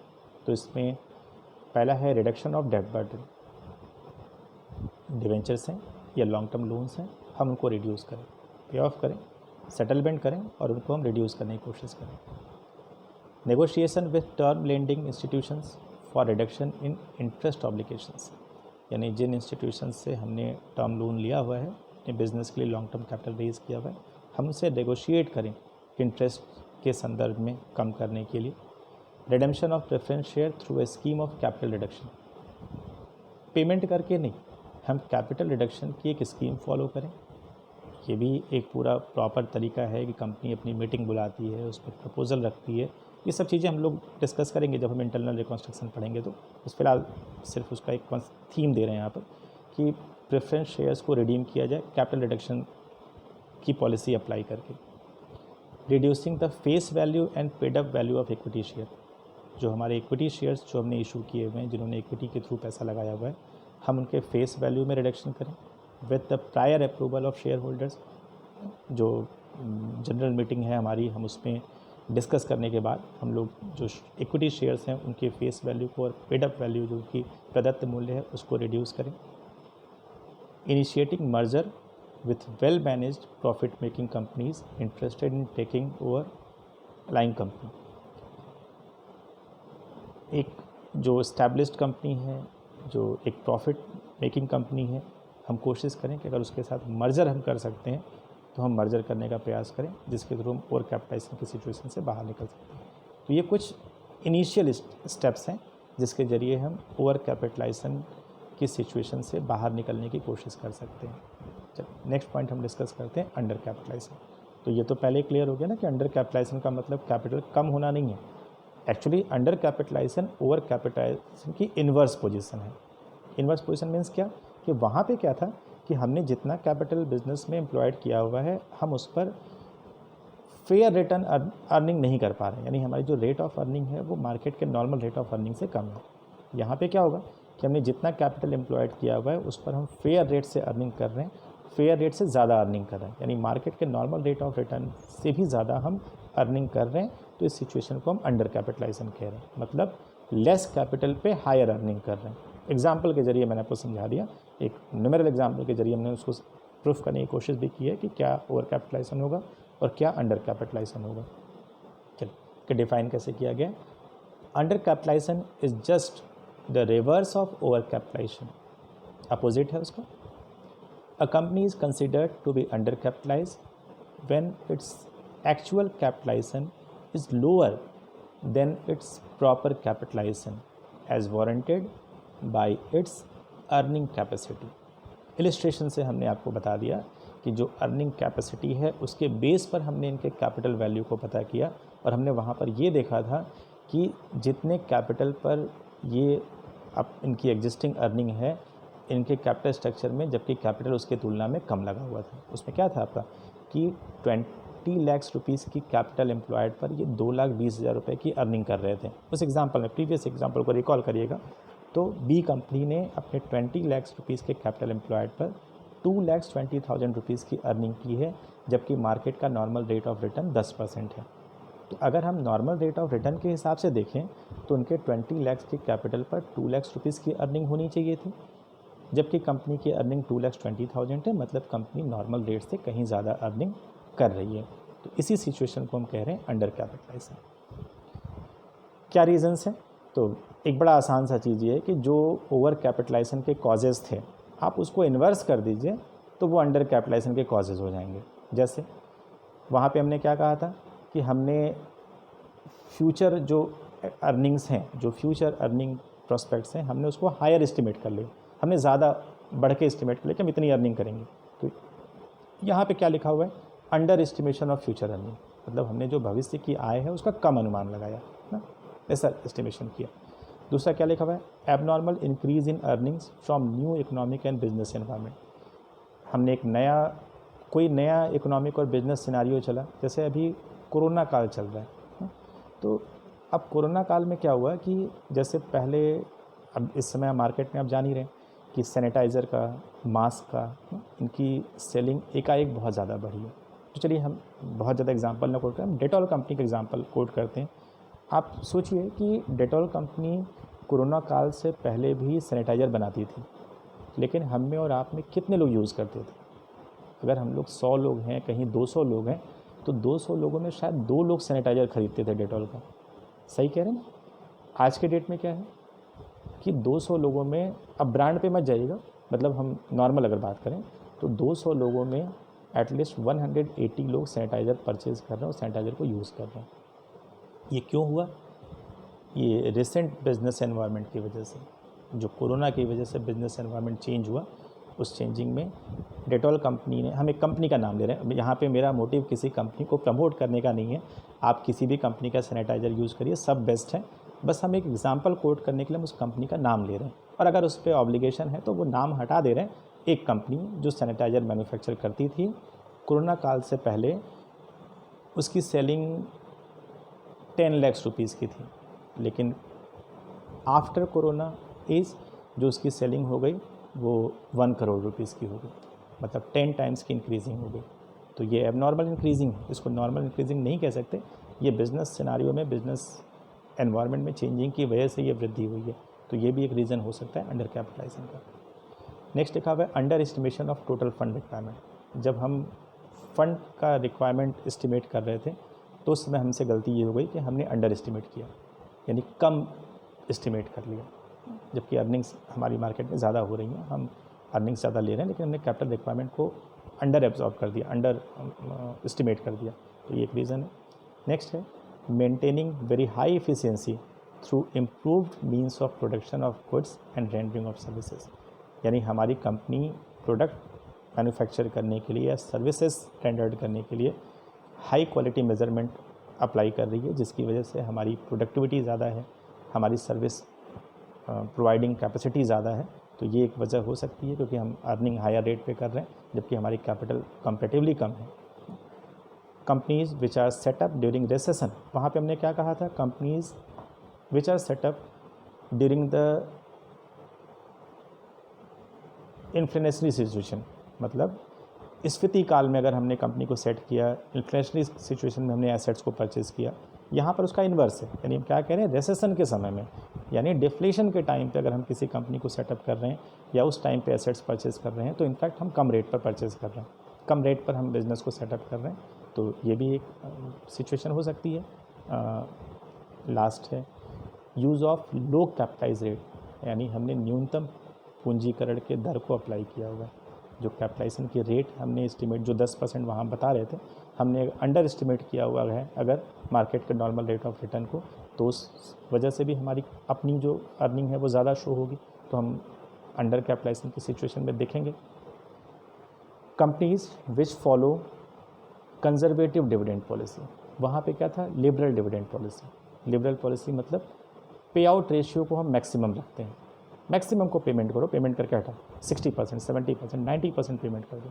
तो इसमें पहला है reduction of debt burden. Debentures हैं या लॉन्ग टर्म लोन्स हैं, हम उनको रिड्यूस करें, पे ऑफ करें, सेटलमेंट करें और उनको हम रिड्यूस करने की कोशिश करें। Negotiation with term lending institutions for reduction in interest obligations, यानी जिन इंस्टीट्यूशंस से हमने टर्म लोन लिया हुआ है, अपने बिजनेस के लिए लॉन्ग टर्म कैपिटल रेज किया हुआ है, हम उसे नेगोशिएट करें इंटरेस्ट के संदर्भ में कम करने के लिए। Redemption of preference share through a scheme of capital reduction, payment करके नहीं, हम कैपिटल रिडक्शन की एक स्कीम फॉलो करें। ये भी एक पूरा प्रॉपर तरीका है कि कंपनी अपनी मीटिंग बुलाती है, उस पर प्रपोजल रखती है। ये सब चीज़ें हम लोग डिस्कस करेंगे जब हम इंटरनल रिकॉन्स्ट्रक्शन पढ़ेंगे। तो उस फिलहाल सिर्फ उसका एक थीम दे रहे हैं यहाँ पर कि प्रेफरेंस शेयर्स को रिडीम किया जाए कैपिटल रिडक्शन की पॉलिसी अप्लाई करके। Reducing the face value and paid up value of equity share, जो हमारे इक्विटी शेयर्स जो हमने इशू किए हुए हैं, जिन्होंने इक्विटी के थ्रू पैसा लगाया हुआ है, हम उनके फेस वैल्यू में रिडक्शन करें with the prior approval of share holders. जो जनरल मीटिंग है हमारी, हम उसमें डिस्कस करने के बाद हम लोग जो इक्विटी शेयर्स हैं उनके फेस वैल्यू को और पेड अप वैल्यू जो कि प्रदत्त मूल्य है उसको रिड्यूस करें। Initiating merger with well managed profit making companies interested in taking over line company, एक जो इस्टेब्लिश्ड कंपनी है, जो एक प्रॉफिट मेकिंग कंपनी है, हम कोशिश करें कि अगर उसके साथ मर्जर हम कर सकते हैं तो हम मर्जर करने का प्रयास करें, जिसके थ्रू हम ओवर कैपिटलाइजेशन की सिचुएशन से बाहर निकल सकते हैं। तो ये कुछ इनिशियल स्टेप्स हैं जिसके ज़रिए हम ओवर कैपिटलाइजेशन की सिचुएशन से बाहर निकलने की कोशिश कर सकते हैं। चलिए नेक्स्ट पॉइंट हम डिस्कस करते हैं, अंडर कैपिटलाइजेशन। तो ये तो पहले क्लियर हो गया ना कि अंडर कैपिटलाइजेशन का मतलब कैपिटल कम होना नहीं है। Actually under capitalization over capitalization की इन्वर्स पोजीशन है। इन्वर्स पोजीशन मीन्स क्या, कि वहाँ पे क्या था कि हमने जितना कैपिटल बिजनेस में एम्प्लॉयड किया हुआ है, हम उस पर फेयर रिटर्न अर्निंग नहीं कर पा रहे हैं, यानी हमारी जो रेट ऑफ अर्निंग है वो मार्केट के नॉर्मल रेट ऑफ अर्निंग से कम है। यहाँ पे क्या होगा कि हमने जितना कैपिटल एम्प्लॉयड किया हुआ है उस पर हम फेयर रेट से अर्निंग कर रहे हैं, फेयर रेट से ज़्यादा अर्निंग कर रहे हैं, यानी मार्केट के नॉर्मल रेट ऑफ रिटर्न से भी ज़्यादा हम अर्निंग कर रहे हैं तो इस सिचुएशन को हम अंडर कैपिटलाइजेशन कह रहे हैं, मतलब लेस कैपिटल पे हायर अर्निंग कर रहे हैं। एग्जाम्पल के जरिए मैंने आपको समझा दिया, एक न्यूमेरल एग्जाम्पल के जरिए हमने उसको प्रूफ करने की कोशिश भी की है कि क्या ओवर कैपिटलाइजेशन होगा और क्या अंडर कैपिटलाइजेशन होगा। चलिए कि डिफाइन कैसे किया गया। Under capitalization is just the reverse of over capitalization, opposite है उसका। A company is considered to be under capitalized when its actual capitalization is lower than its proper capitalization as warranted by its earning capacity. Illustration से हमने आपको बता दिया कि जो अर्निंग कैपेसिटी है उसके बेस पर हमने इनके कैपिटल वैल्यू को पता किया और हमने वहाँ पर ये देखा था कि जितने कैपिटल पर ये अब इनकी एग्जिस्टिंग अर्निंग है इनके कैपिटल स्ट्रक्चर में, जबकि कैपिटल उसके तुलना में कम लगा हुआ था। उसमें क्या था आपका कि 20 लाख रुपीज़ की कैपिटल एम्प्लॉयड पर ये 2,20,000 रुपये की अर्निंग कर रहे थे। उस एग्जाम्पल में, प्रीवियस एग्जाम्पल को रिकॉल करिएगा, तो बी कंपनी ने अपने 20 लाख रुपीज़ के कैपिटल एम्प्लॉयड पर 2,20,000 रुपीज़ की अर्निंग की है, जबकि मार्केट का नॉर्मल रेट ऑफ रिटर्न 10% है। तो अगर हम नॉर्मल रेट ऑफ रिटर्न के हिसाब से देखें तो उनके 20 लाख के कैपिटल पर 2 लाख रुपीज़ की अर्निंग होनी चाहिए थी, जबकि कंपनी की अर्निंग 2,20,000 है, मतलब कंपनी नॉर्मल रेट से कहीं ज़्यादा अर्निंग कर रही है। तो इसी सिचुएशन को हम कह रहे हैं अंडर कैपिटलाइजेशन। क्या रीजंस हैं? तो एक बड़ा आसान सा चीज़ ये है कि जो ओवर कैपिटलाइजेशन के कॉजेज़ थे आप उसको इन्वर्स कर दीजिए तो वो अंडर कैपिटलाइजेशन के कॉजेज़ हो जाएंगे। जैसे वहाँ पे हमने क्या कहा था कि हमने फ्यूचर जो अर्निंग्स हैं, जो फ्यूचर अर्निंग प्रोस्पेक्ट्स हैं, हमने उसको हायर एस्टिमेट कर लिया, हमने ज़्यादा बढ़ के एस्टिमेट कर लिया कि हम इतनी अर्निंग करेंगे। तो यहाँ पे क्या लिखा हुआ है? Under estimation of future earning, मतलब हमने जो भविष्य की आय है उसका कम अनुमान लगाया ना, ऐसा एस्टिमेशन किया। दूसरा क्या लिखा हुआ है? Abnormal increase in earnings from new economic and business environment. हमने एक कोई नया इकोनॉमिक और बिजनेस सिनारियो चला, जैसे अभी कोरोना काल चल रहा है। तो अब कोरोना काल में क्या हुआ कि जैसे पहले, अब इस समय मार्केट में आप जान ही रहे हैं कि सैनिटाइज़र का, मास्क का, इनकी सेलिंग एकाएक बहुत ज़्यादा बढ़ी है। तो चलिए हम बहुत ज़्यादा एग्जांपल ना कोट करें, हम डेटॉल कंपनी का एग्जांपल कोट करते हैं। आप सोचिए कि डेटॉल कंपनी कोरोना काल से पहले भी सैनिटाइज़र बनाती थी, लेकिन हम में और आप में कितने लोग यूज़ करते थे? अगर हम लोग 100 लोग हैं, कहीं 200 लोग हैं, तो 200 लोगों में शायद 2 लोग सैनिटाइज़र खरीदते थे डेटॉल का। सही कह रहे हैं ना? आज के डेट में क्या है कि 200 लोगों में, अब ब्रांड पे मत जाइएगा, मतलब हम नॉर्मल अगर बात करें तो 200 लोगों में एटलीस्ट 180 लोग सैनिटाइज़र परचेज़ कर रहे हैं और सैनिटाइज़र को यूज़ कर रहे हैं। ये क्यों हुआ? ये रिसेंट बिजनेस एनवायरनमेंट की वजह से, जो कोरोना की वजह से बिजनेस एनवायरनमेंट चेंज हुआ, उस चेंजिंग में डेटॉल कंपनी ने, हम एक कंपनी का नाम ले रहे हैं, यहाँ पे मेरा मोटिव किसी कंपनी को प्रमोट करने का नहीं है, आप किसी भी कंपनी का सैनिटाइज़र यूज़ करिए, सब बेस्ट है, बस हम एक एग्जांपल कोट करने के लिए हम उस कंपनी का नाम ले रहे हैं, और अगर उस पर ऑब्लिगेशन है तो वो नाम हटा दे रहे हैं। एक कंपनी जो सैनिटाइज़र मैन्युफैक्चर करती थी, कोरोना काल से पहले उसकी सेलिंग 10 लाख रुपीज़ की थी, लेकिन आफ्टर कोरोना एज जो उसकी सेलिंग हो गई वो 1 करोड़ रुपीज़ की हो गई, मतलब 10 टाइम्स की इंक्रीजिंग हो गई। तो ये एबनॉर्मल इंक्रीजिंग है, इसको नॉर्मल इंक्रीजिंग नहीं कह सकते, ये बिज़नेस सिनारियो में, बिज़नेस एनवायरनमेंट में चेंजिंग की वजह से ये वृद्धि हुई है। तो ये भी एक रीज़न हो सकता है अंडर कैपिटलाइजेशन का। नेक्स्ट लिखा हुआ है under estimation of total fund requirement. जब हम फंड का रिक्वायरमेंट एस्टिमेट कर रहे थे तो उस समय हमसे गलती ये हो गई कि हमने अंडर एस्टिमेट किया, यानी कम एस्टिमेट कर लिया, जबकि अर्निंग्स हमारी मार्केट में ज़्यादा हो रही हैं, हम अर्निंग्स ज़्यादा ले रहे हैं, लेकिन हमने कैपिटल रिक्वायरमेंट को अंडर एब्जॉर्ब कर दिया, अंडर एस्टिमेट कर दिया। तो ये एक रीज़न है। नेक्स्ट है maintaining very high efficiency through improved means of production of goods and rendering of services. यानी हमारी कंपनी प्रोडक्ट मैन्युफैक्चर करने के लिए या सर्विसेज रेंडर्ड करने के लिए हाई क्वालिटी मेजरमेंट अप्लाई कर रही है, जिसकी वजह से हमारी प्रोडक्टिविटी ज़्यादा है, हमारी सर्विस प्रोवाइडिंग कैपेसिटी ज़्यादा है। तो ये एक वजह हो सकती है, क्योंकि हम अर्निंग हायर रेट पे कर रहे हैं जबकि हमारी कैपिटल कंपैरेटिवली कम है। Companies which are set up during recession, वहाँ पे हमने क्या कहा था? Companies which are set up during the inflationary situation, मतलब स्फीति काल में अगर हमने कंपनी को सेट किया, इन्फ्लेशनरी सिचुएशन में हमने एसेट्स को परचेज़ किया, यहाँ पर उसका इन्वर्स है, यानी हम क्या कह रहे हैं, रेसेशन के समय में यानी डिफ्लेशन के टाइम पे अगर हम किसी कंपनी को सेटअप कर रहे हैं या उस टाइम पे एसेट्स परचेज़ कर रहे हैं तो इनफैक्ट हम कम रेट पर परचेज़ कर रहे हैं, कम रेट पर हम बिज़नेस को सेटअप कर रहे हैं, तो ये भी एक सिचुएशन हो सकती है। लास्ट है use of low capitalize rate, यानी हमने न्यूनतम पूंजीकरण के दर को अप्लाई किया हुआ है। जो कैपिटलाइजेशन की रेट हमने एस्टिमेट जो 10% वहाँ बता रहे थे, हमने अंडर एस्टिमेट किया हुआ है अगर मार्केट के नॉर्मल रेट ऑफ रिटर्न को, तो उस वजह से भी हमारी अपनी जो अर्निंग है वो ज़्यादा शो होगी, तो हम अंडर कैपिटलाइजेशन की सिचुएशन में देखेंगे। Companies which follow conservative dividend policy, वहाँ पे क्या था, liberal dividend policy. Liberal policy मतलब पे आउट रेशियो को हम मैक्सिमम रखते हैं, मैक्सिमम को पेमेंट करो, पेमेंट करके हटाओ, 60%, 70%, 90% पेमेंट कर दो।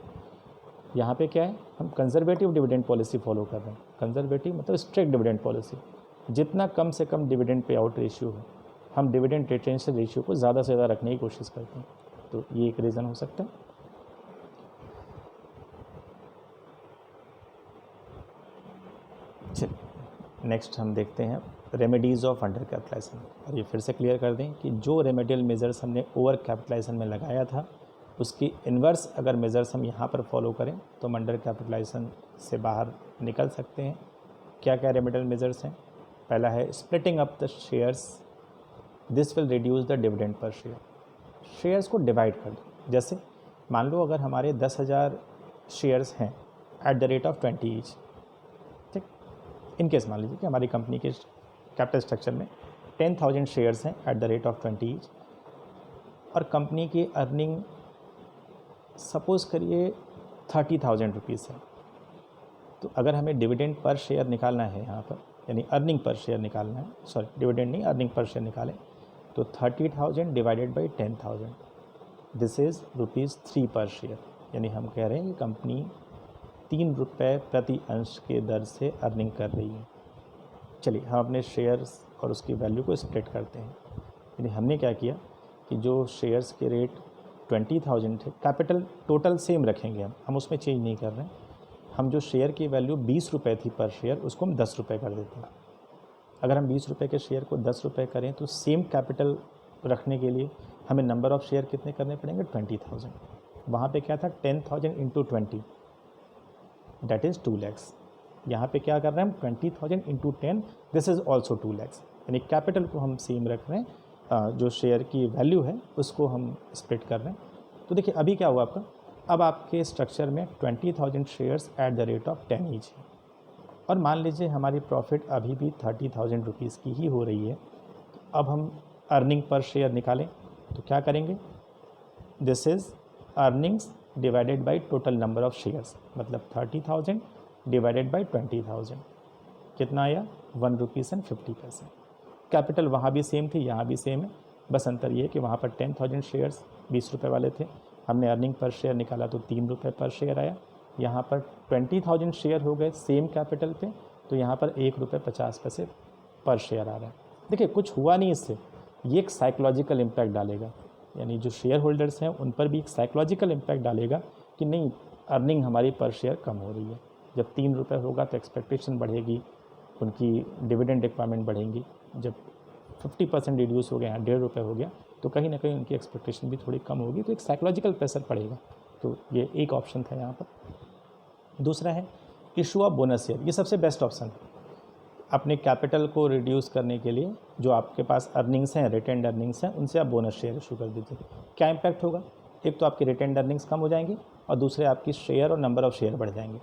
यहाँ पे क्या है, हम कंजर्वेटिव डिविडेंड पॉलिसी फॉलो कर रहे हैं। कंजर्वेटिव मतलब स्ट्रिक्ट डिविडेंड पॉलिसी, जितना कम से कम डिविडेंड पे आउट रेशियो हो, हम डिविडेंड रिटेंशन रेशियो को ज़्यादा से ज़्यादा रखने की कोशिश करते हैं, तो ये एक रीज़न हो सकता है। चलिए नेक्स्ट हम देखते हैं रेमेडीज़ ऑफ अंडर कैपिटलाइजेशन, और ये फिर से क्लियर कर दें कि जो रेमेडियल मेजर्स हमने ओवर कैपिटलाइजेशन में लगाया था उसकी इन्वर्स अगर मेजर्स हम यहाँ पर फॉलो करें तो हम अंडर कैपिटलाइजेशन से बाहर निकल सकते हैं। क्या क्या रेमेडियल मेजर्स हैं, पहला है splitting up the shares, this will reduce the dividend per share. Shares को डिवाइड कर दो, जैसे मान लो अगर हमारे 10,000 शेयर्स हैं at the rate of 20 each, ठीक, इनकेस मान लीजिए कि हमारी कंपनी के कैपिटल स्ट्रक्चर में 10,000 शेयर्स हैं at the rate of 20 each, और कंपनी की अर्निंग सपोज़ करिए 30,000 रुपीज़ है, तो अगर हमें डिविडेंड पर शेयर निकालना है यहाँ पर, यानी अर्निंग पर शेयर निकालना है, सॉरी डिविडेंड नहीं, अर्निंग पर शेयर निकालें, तो 30,000 डिवाइडेड बाई 10,000, दिस इज़ ₹3 पर शेयर, यानी हम कह रहे हैं कि कंपनी 3 रुपये प्रति अंश के दर से अर्निंग कर रही है। चलिए हम अपने शेयर्स और उसकी वैल्यू को स्प्लिट करते हैं, यानी हमने क्या किया कि जो शेयर्स के रेट 20,000 थे, कैपिटल टोटल सेम रखेंगे, हम उसमें चेंज नहीं कर रहे हैं, हम जो शेयर की वैल्यू 20 रुपये थी पर शेयर उसको हम 10 रुपये कर देते हैं। अगर हम 20 रुपये के शेयर को 10 रुपये करें तो सेम कैपिटल रखने के लिए हमें नंबर ऑफ़ शेयर कितने करने पड़ेंगे, 20,000। वहाँ पे क्या था, 10,000 इंटू 20 दैट इज़ 2 lakhs। यहाँ पे क्या कर रहे हैं हम, 20,000 into 10 this is also 2 lakhs, यानी कैपिटल को हम सेम रख रहे हैं, जो शेयर की वैल्यू है उसको हम स्प्लिट कर रहे हैं। तो देखिए अभी क्या हुआ आपका, अब आपके स्ट्रक्चर में 20,000 shares at the rate of 10 each है, और मान लीजिए हमारी प्रॉफिट अभी भी 30,000 रुपीज़ की ही हो रही है। अब हम अर्निंग पर शेयर निकालें तो क्या करेंगे, this is earnings divided by total number of shares, मतलब 30,000 डिवाइडेड बाई 20,000 कितना आया, ₹1.50। कैपिटल वहाँ भी सेम थी, यहाँ भी सेम है, बस अंतर ये है कि वहाँ पर 10,000 शेयर्स 20 रुपये वाले थे, हमने अर्निंग पर शेयर निकाला तो 3 रुपये पर शेयर आया। यहाँ पर 20,000 शेयर हो गए सेम कैपिटल पे, तो यहाँ पर ₹1.50 पर शेयर आ रहा है। देखिए कुछ हुआ नहीं इससे, ये एक साइकोलॉजिकल इम्पैक्ट डालेगा, यानी जो शेयर होल्डर्स हैं उन पर भी एक साइकोलॉजिकल इम्पैक्ट डालेगा कि नहीं, अर्निंग हमारी पर शेयर कम हो रही है। जब 3 रुपये होगा तो एक्सपेक्टेशन बढ़ेगी, उनकी डिविडेंड रिक्वायरमेंट बढ़ेंगी। जब 50% रिड्यूस हो गया, यहाँ 1.5 रुपये हो गया, तो कहीं ना कहीं उनकी एक्सपेक्टेशन भी थोड़ी कम होगी, तो एक साइकोलॉजिकल प्रेशर पड़ेगा। तो ये एक ऑप्शन था यहाँ पर। दूसरा है इशू ऑफ बोनस शेयर, ये सबसे बेस्ट ऑप्शन है अपने कैपिटल को रिड्यूस करने के लिए। जो आपके पास अर्निंग्स हैं, रिटेन्ड अर्निंग्स हैं, उनसे आप बोनस शेयर इशू कर दीजिए। क्या इम्पैक्ट होगा, एक तो आपकी रिटेन्ड अर्निंग्स कम हो जाएंगी, और दूसरे आपकी शेयर और नंबर ऑफ़ शेयर बढ़ जाएंगे।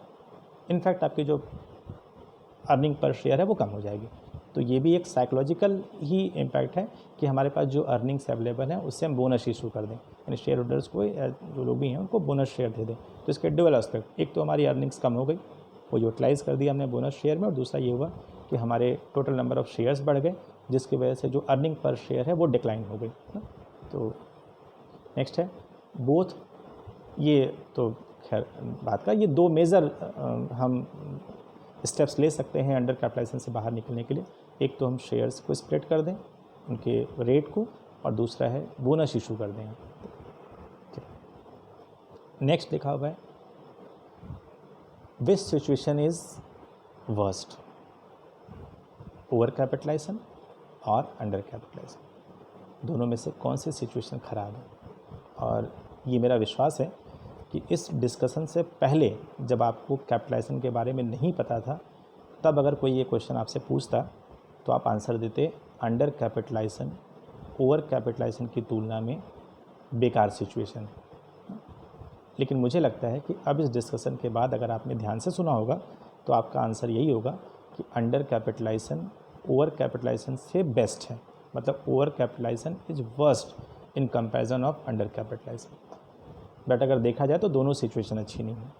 इनफैक्ट आपकी जो अर्निंग पर शेयर है वो कम हो जाएगी। तो ये भी एक साइकोलॉजिकल ही इम्पैक्ट है कि हमारे पास जो अर्निंग्स अवेलेबल हैं उससे हम बोनस इशू कर दें, यानी शेयर होल्डर्स को जो लोग भी हैं उनको बोनस शेयर दे दें। तो इसके डबल एस्पेक्ट, एक तो हमारी अर्निंग्स कम हो गई, वो यूटिलाइज़ कर दिया हमने बोनस शेयर में, और दूसरा ये हुआ कि हमारे टोटल नंबर ऑफ़ शेयर्स बढ़ गए, जिसकी वजह से जो अर्निंग पर शेयर है वो डिक्लाइन हो गई। तो नेक्स्ट है बोथ, ये तो खैर बात का, ये 2 मेजर हम स्टेप्स ले सकते हैं अंडर कैपिटलाइजेशन से बाहर निकलने के लिए। एक तो हम शेयर्स को स्प्लिट कर दें उनके रेट को, और दूसरा है बोनस इशू कर दें। नेक्स्ट लिखा हुआ है which situation is worst, over capitalization और अंडर कैपिटलाइजेशन, दोनों में से कौन सी सिचुएशन ख़राब है? और ये मेरा विश्वास है कि इस डिस्कशन से पहले जब आपको कैपिटलाइजेशन के बारे में नहीं पता था, तब अगर कोई ये क्वेश्चन आपसे पूछता तो आप आंसर देते अंडर कैपिटलाइजेशन ओवर कैपिटलाइजेशन की तुलना में बेकार सिचुएशन है। लेकिन मुझे लगता है कि अब इस डिस्कशन के बाद अगर आपने ध्यान से सुना होगा तो आपका आंसर यही होगा कि अंडर कैपिटलाइजेशन ओवर कैपिटलाइजेशन से बेस्ट है, मतलब over capitalization is worst in comparison of under capitalization. But अगर देखा जाए तो दोनों सिचुएशन अच्छी नहीं है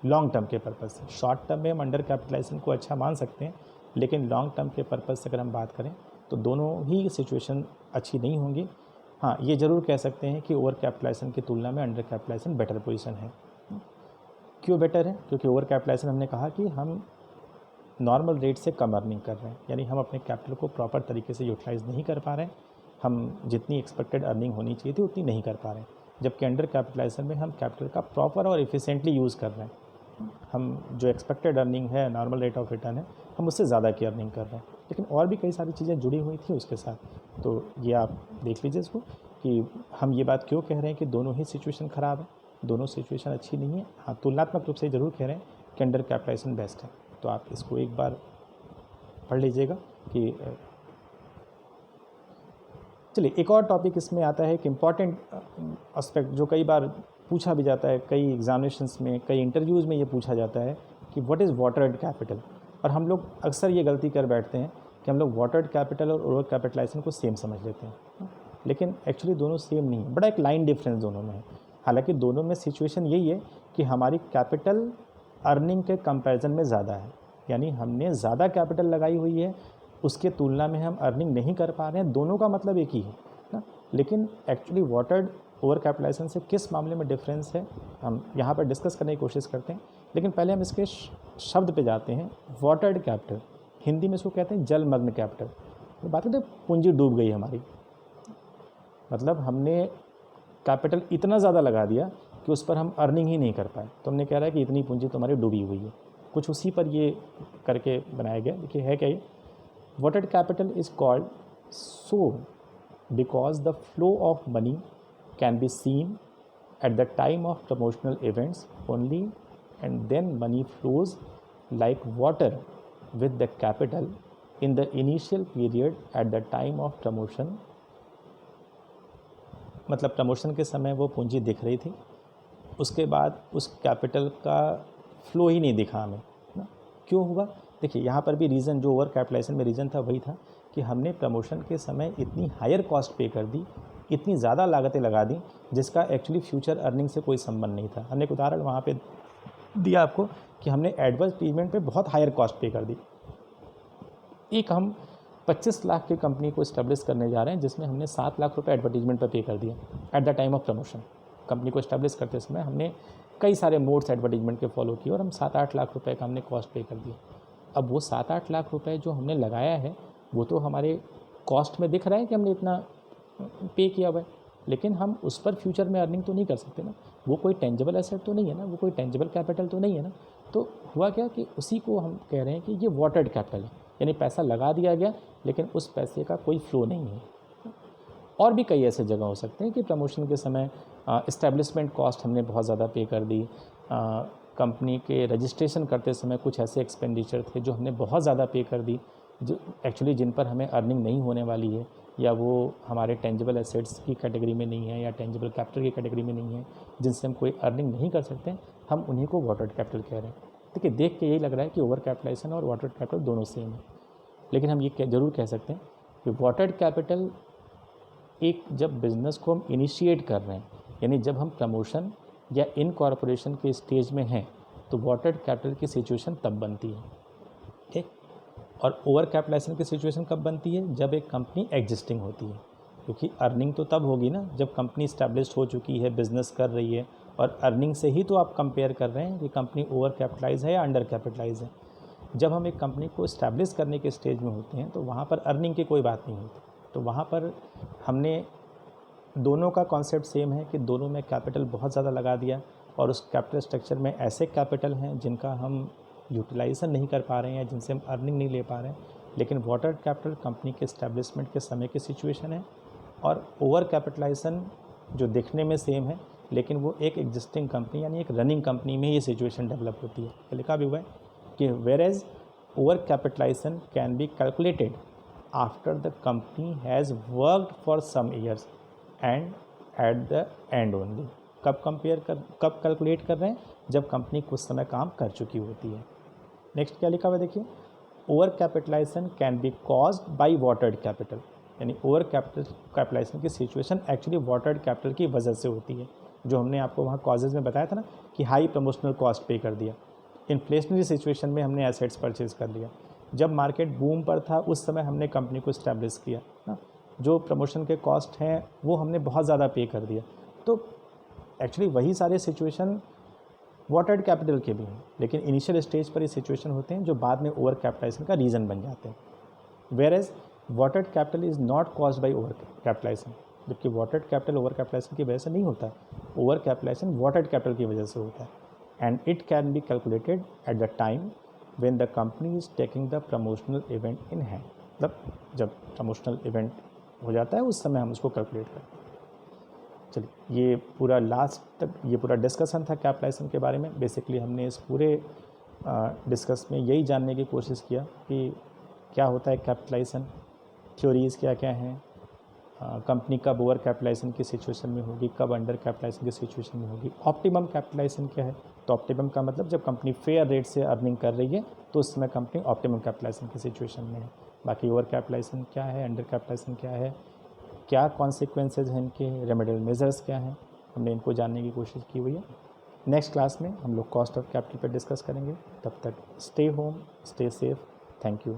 लॉन्ग टर्म के पर्पज़ से। शॉर्ट टर्म में हम अंडर कैपिटलाइजेशन को अच्छा मान सकते हैं, लेकिन लॉन्ग टर्म के पर्पज़ से अगर हम बात करें तो दोनों ही सिचुएशन अच्छी नहीं होंगी। हाँ, ये ज़रूर कह सकते हैं कि ओवर कैपिटलाइजेशन की तुलना में अंडर कैपिटलाइजेशन बेटर पोजीशन है। क्यों बेटर है? क्योंकि ओवर कैपिटलाइजेशन हमने कहा कि हम नॉर्मल रेट से कम अर्निंग कर रहे हैं, यानी हम अपने कैपिटल को प्रॉपर तरीके से यूटिलाइज़ नहीं कर पा रहे हैं, हम जितनी एक्सपेक्टेड अर्निंग होनी चाहिए थी उतनी नहीं कर पा रहे हैं। जबकि अंडर कैपिटलाइजेशन में हम कैपिटल का प्रॉपर और एफिशिएंटली यूज़ कर रहे हैं, हम जो एक्सपेक्टेड अर्निंग है, नॉर्मल रेट ऑफ रिटर्न है, हम उससे ज़्यादा की अर्निंग कर रहे हैं। लेकिन और भी कई सारी चीज़ें जुड़ी हुई थी उसके साथ, तो ये आप देख लीजिए इसको कि हम ये बात क्यों कह रहे हैं कि दोनों ही सिचुएशन ख़राब है, दोनों सिचुएशन अच्छी नहीं है। हाँ, तुलनात्मक रूप से ज़रूर कह रहे हैं कि अंडर कैपिटलाइजेशन बेस्ट है। तो आप इसको एक बार पढ़ लीजिएगा कि चलिए एक और टॉपिक इसमें आता है कि इम्पॉर्टेंट एस्पेक्ट जो कई बार पूछा भी जाता है, कई एग्जामिनेशंस में, कई इंटरव्यूज़ में ये पूछा जाता है कि व्हाट इज़ वाटर्ड कैपिटल। और हम लोग अक्सर ये गलती कर बैठते हैं कि हम लोग वाटर्ड कैपिटल और ओवर कैपिटलाइजेशन को सेम समझ लेते हैं, लेकिन एक्चुअली दोनों सेम नहीं है, बड़ा एक लाइन डिफरेंस दोनों में है। हालांकि दोनों में सिचुएशन यही है कि हमारी कैपिटल अर्निंग के कंपैरिजन में ज़्यादा है, यानी हमने ज़्यादा कैपिटल लगाई हुई है, उसके तुलना में हम अर्निंग नहीं कर पा रहे हैं। दोनों का मतलब एक ही है ना, लेकिन एक्चुअली वाटर्ड ओवर कैपिटलाइजेशन से किस मामले में डिफरेंस है हम यहाँ पर डिस्कस करने की कोशिश करते हैं। लेकिन पहले हम इसके शब्द पे जाते हैं। वाटर्ड कैपिटल, हिंदी में इसको कहते हैं जलमग्न कैपिटल। ये बात है, पूंजी डूब गई हमारी, मतलब हमने कैपिटल इतना ज़्यादा लगा दिया कि उस पर हम अर्निंग ही नहीं कर पाए। तो हमने कह रहा है कि इतनी पूंजी तुम्हारी डूबी हुई है, कुछ उसी पर ये करके बनाया गया। देखिए है क्या ये, watered capital is called so because the flow of money can be seen at the time of promotional events only, and then money flows like water with the capital in the initial period at the time of promotion। मतलब प्रमोशन के समय वो पूंजी दिख रही थी, उसके बाद उस कैपिटल का फ्लो ही नहीं दिखा हमें ना। क्यों हुआ? देखिए यहाँ पर भी रीज़न जो ओवर कैपिटलाइजेशन में रीज़न था वही था कि हमने प्रमोशन के समय इतनी हायर कॉस्ट पे कर दी, इतनी ज़्यादा लागतें लगा दी जिसका एक्चुअली फ्यूचर अर्निंग से कोई संबंध नहीं था। हमने एक उदाहरण वहाँ पे दिया आपको कि हमने एडवर्टाइजमेंट पे बहुत हायर कॉस्ट पे कर दी। एक हम 25 लाख की कंपनी को इस्टेब्लिश करने जा रहे हैं जिसमें हमने 7 लाख रुपए एडवर्टाइजमेंट पर पे कर दिया eight the time of promotion. Company को इस्टेब्लिश करते समय हमने कई सारे मोड्स एडवर्टाइजमेंट के फॉलो किए और हम 7-8 लाख रुपए का हमने कॉस्ट पे कर दिया। अब वो 7-8 लाख रुपए जो हमने लगाया है वो तो हमारे कॉस्ट में दिख रहा है कि हमने इतना पे किया हुआ है, लेकिन हम उस पर फ्यूचर में अर्निंग तो नहीं कर सकते ना। वो कोई टेंजिबल एसेट तो नहीं है ना, वो कोई टेंजिबल कैपिटल तो नहीं है ना। तो हुआ क्या कि उसी को हम कह रहे हैं कि ये वाटर्ड कैपिटल है, यानी पैसा लगा दिया गया लेकिन उस पैसे का कोई फ्लो नहीं है। और भी कई ऐसे जगह हो सकते हैं कि प्रमोशन के समय इस्टेब्लिशमेंट कॉस्ट हमने बहुत ज़्यादा पे कर दी, कंपनी के रजिस्ट्रेशन करते समय कुछ ऐसे एक्सपेंडिचर थे जो हमने बहुत ज़्यादा पे कर दी, जो एक्चुअली जिन पर हमें अर्निंग नहीं होने वाली है, या वो हमारे टेंजिबल एसेट्स की कैटेगरी में नहीं है या टेंजिबल कैपिटल की कैटेगरी में नहीं है, जिनसे हम कोई अर्निंग नहीं कर सकते, हम उन्हीं को वाटर्ड कैपिटल कह रहे हैं। देखिए देख के यही लग रहा है कि ओवर कैपिटलाइजेशन और वाटर्ड कैपिटल दोनों सेम है, लेकिन हम ये ज़रूर कह सकते हैं कि वाटर्ड कैपिटल एक जब बिज़नेस को हम इनिशिएट कर रहे हैं, यानी जब हम प्रमोशन या इनकॉर्पोरेशन के स्टेज में हैं, तो वाटर्ड कैपिटल की सिचुएशन तब बनती है, ठीक। और ओवर कैपिटलाइजेशन की सिचुएशन कब बनती है? जब एक कंपनी एग्जिस्टिंग होती है, क्योंकि अर्निंग तो तब होगी ना जब कंपनी इस्टेब्लिश हो चुकी है, बिज़नेस कर रही है, और अर्निंग से ही तो आप कंपेयर कर रहे हैं कि कंपनी ओवर कैपिटलाइज है या अंडर कैपिटलाइज है। जब हम एक कंपनी को इस्टेब्लिश करने के स्टेज में होते हैं तो वहाँ पर अर्निंग की कोई बात नहीं होती, तो वहाँ पर हमने दोनों का कॉन्सेप्ट सेम है कि दोनों में कैपिटल बहुत ज़्यादा लगा दिया और उस कैपिटल स्ट्रक्चर में ऐसे कैपिटल हैं जिनका हम यूटिलाइजेशन नहीं कर पा रहे हैं, जिनसे हम अर्निंग नहीं ले पा रहे हैं। लेकिन वाटर कैपिटल कंपनी के इस्टेब्लिशमेंट के समय की सिचुएशन है और ओवर कैपिटलाइजेशन जो देखने में सेम है लेकिन वो एक एग्जिस्टिंग कंपनी यानी एक रनिंग कंपनी में ये सिचुएशन डेवलप होती है। लिखा भी हुआ है कि whereas over capitalization can be calculated after the company has worked for some years and at the end only. कब कैलकुलेट कर रहे हैं? जब कंपनी कुछ समय काम कर चुकी होती है। नेक्स्ट क्या लिखा हुआ है देखिए, over capitalization can be caused by watered capital, यानी ओवर कैपिटलाइजेशन की सिचुएशन एक्चुअली वाटर्ड कैपिटल की वजह से होती है। जो हमने आपको वहाँ कॉजेज़ में बताया था ना कि हाई प्रमोशनल कॉस्ट पे कर दिया, इन्फ्लेशनरी सिचुएशन में हमने एसेट्स परचेज कर लिया, जब मार्केट बूम पर था उस समय हमने कंपनी को इस्टेब्लिश किया ना, जो प्रमोशन के कॉस्ट हैं वो हमने बहुत ज़्यादा पे कर दिया। तो एक्चुअली वही सारे सिचुएशन वाटर्ड कैपिटल के भी हैं, लेकिन इनिशियल स्टेज पर ये सिचुएशन होते हैं जो बाद में ओवर कैपिटलाइजेशन का रीज़न बन जाते हैं। Whereas watered capital is not caused by over capitalization, जबकि वाटर्ड कैपिटल ओवर कैपिटलाइजेशन की वजह से नहीं होता, ओवर कैपिटलाइजेशन वाटर्ड कैपिटल की वजह से होता है। And it can be calculated at the time when the company is taking the promotional event in hand, मतलब जब प्रमोशनल इवेंट हो जाता है उस समय हम उसको कैलकुलेट करते हैं। चलिए, ये पूरा लास्ट तक ये पूरा डिस्कशन था कैपिटलाइजेशन के बारे में। बेसिकली हमने इस पूरे डिस्कस में यही जानने की कोशिश किया कि क्या होता है कैपिटलाइजेशन, थ्योरीज़ क्या क्या हैं, कंपनी कब ओवर कैपिटलाइजेशन की सिचुएशन में होगी, कब अंडर कैपिटलाइजेशन की सिचुएशन में होगी, ऑप्टिमम कैपिटलाइजेशन क्या है। तो ऑप्टिमम का मतलब जब कंपनी फेयर रेट से अर्निंग कर रही है तो उस समय कंपनी ऑप्टिमम कैपिटलाइजेशन की सिचुएशन में है। बाकी ओवर कैपिटलाइजेशन क्या है, अंडर कैपिटलाइजेशन क्या है, क्या कॉन्सिक्वेंसेज हैं इनके, रेमेडियल मेजर्स क्या हैं, हमने इनको जानने की कोशिश की हुई है। नेक्स्ट क्लास में हम लोग कॉस्ट ऑफ कैपिटल पर डिस्कस करेंगे। तब तक stay home, stay safe, thank you.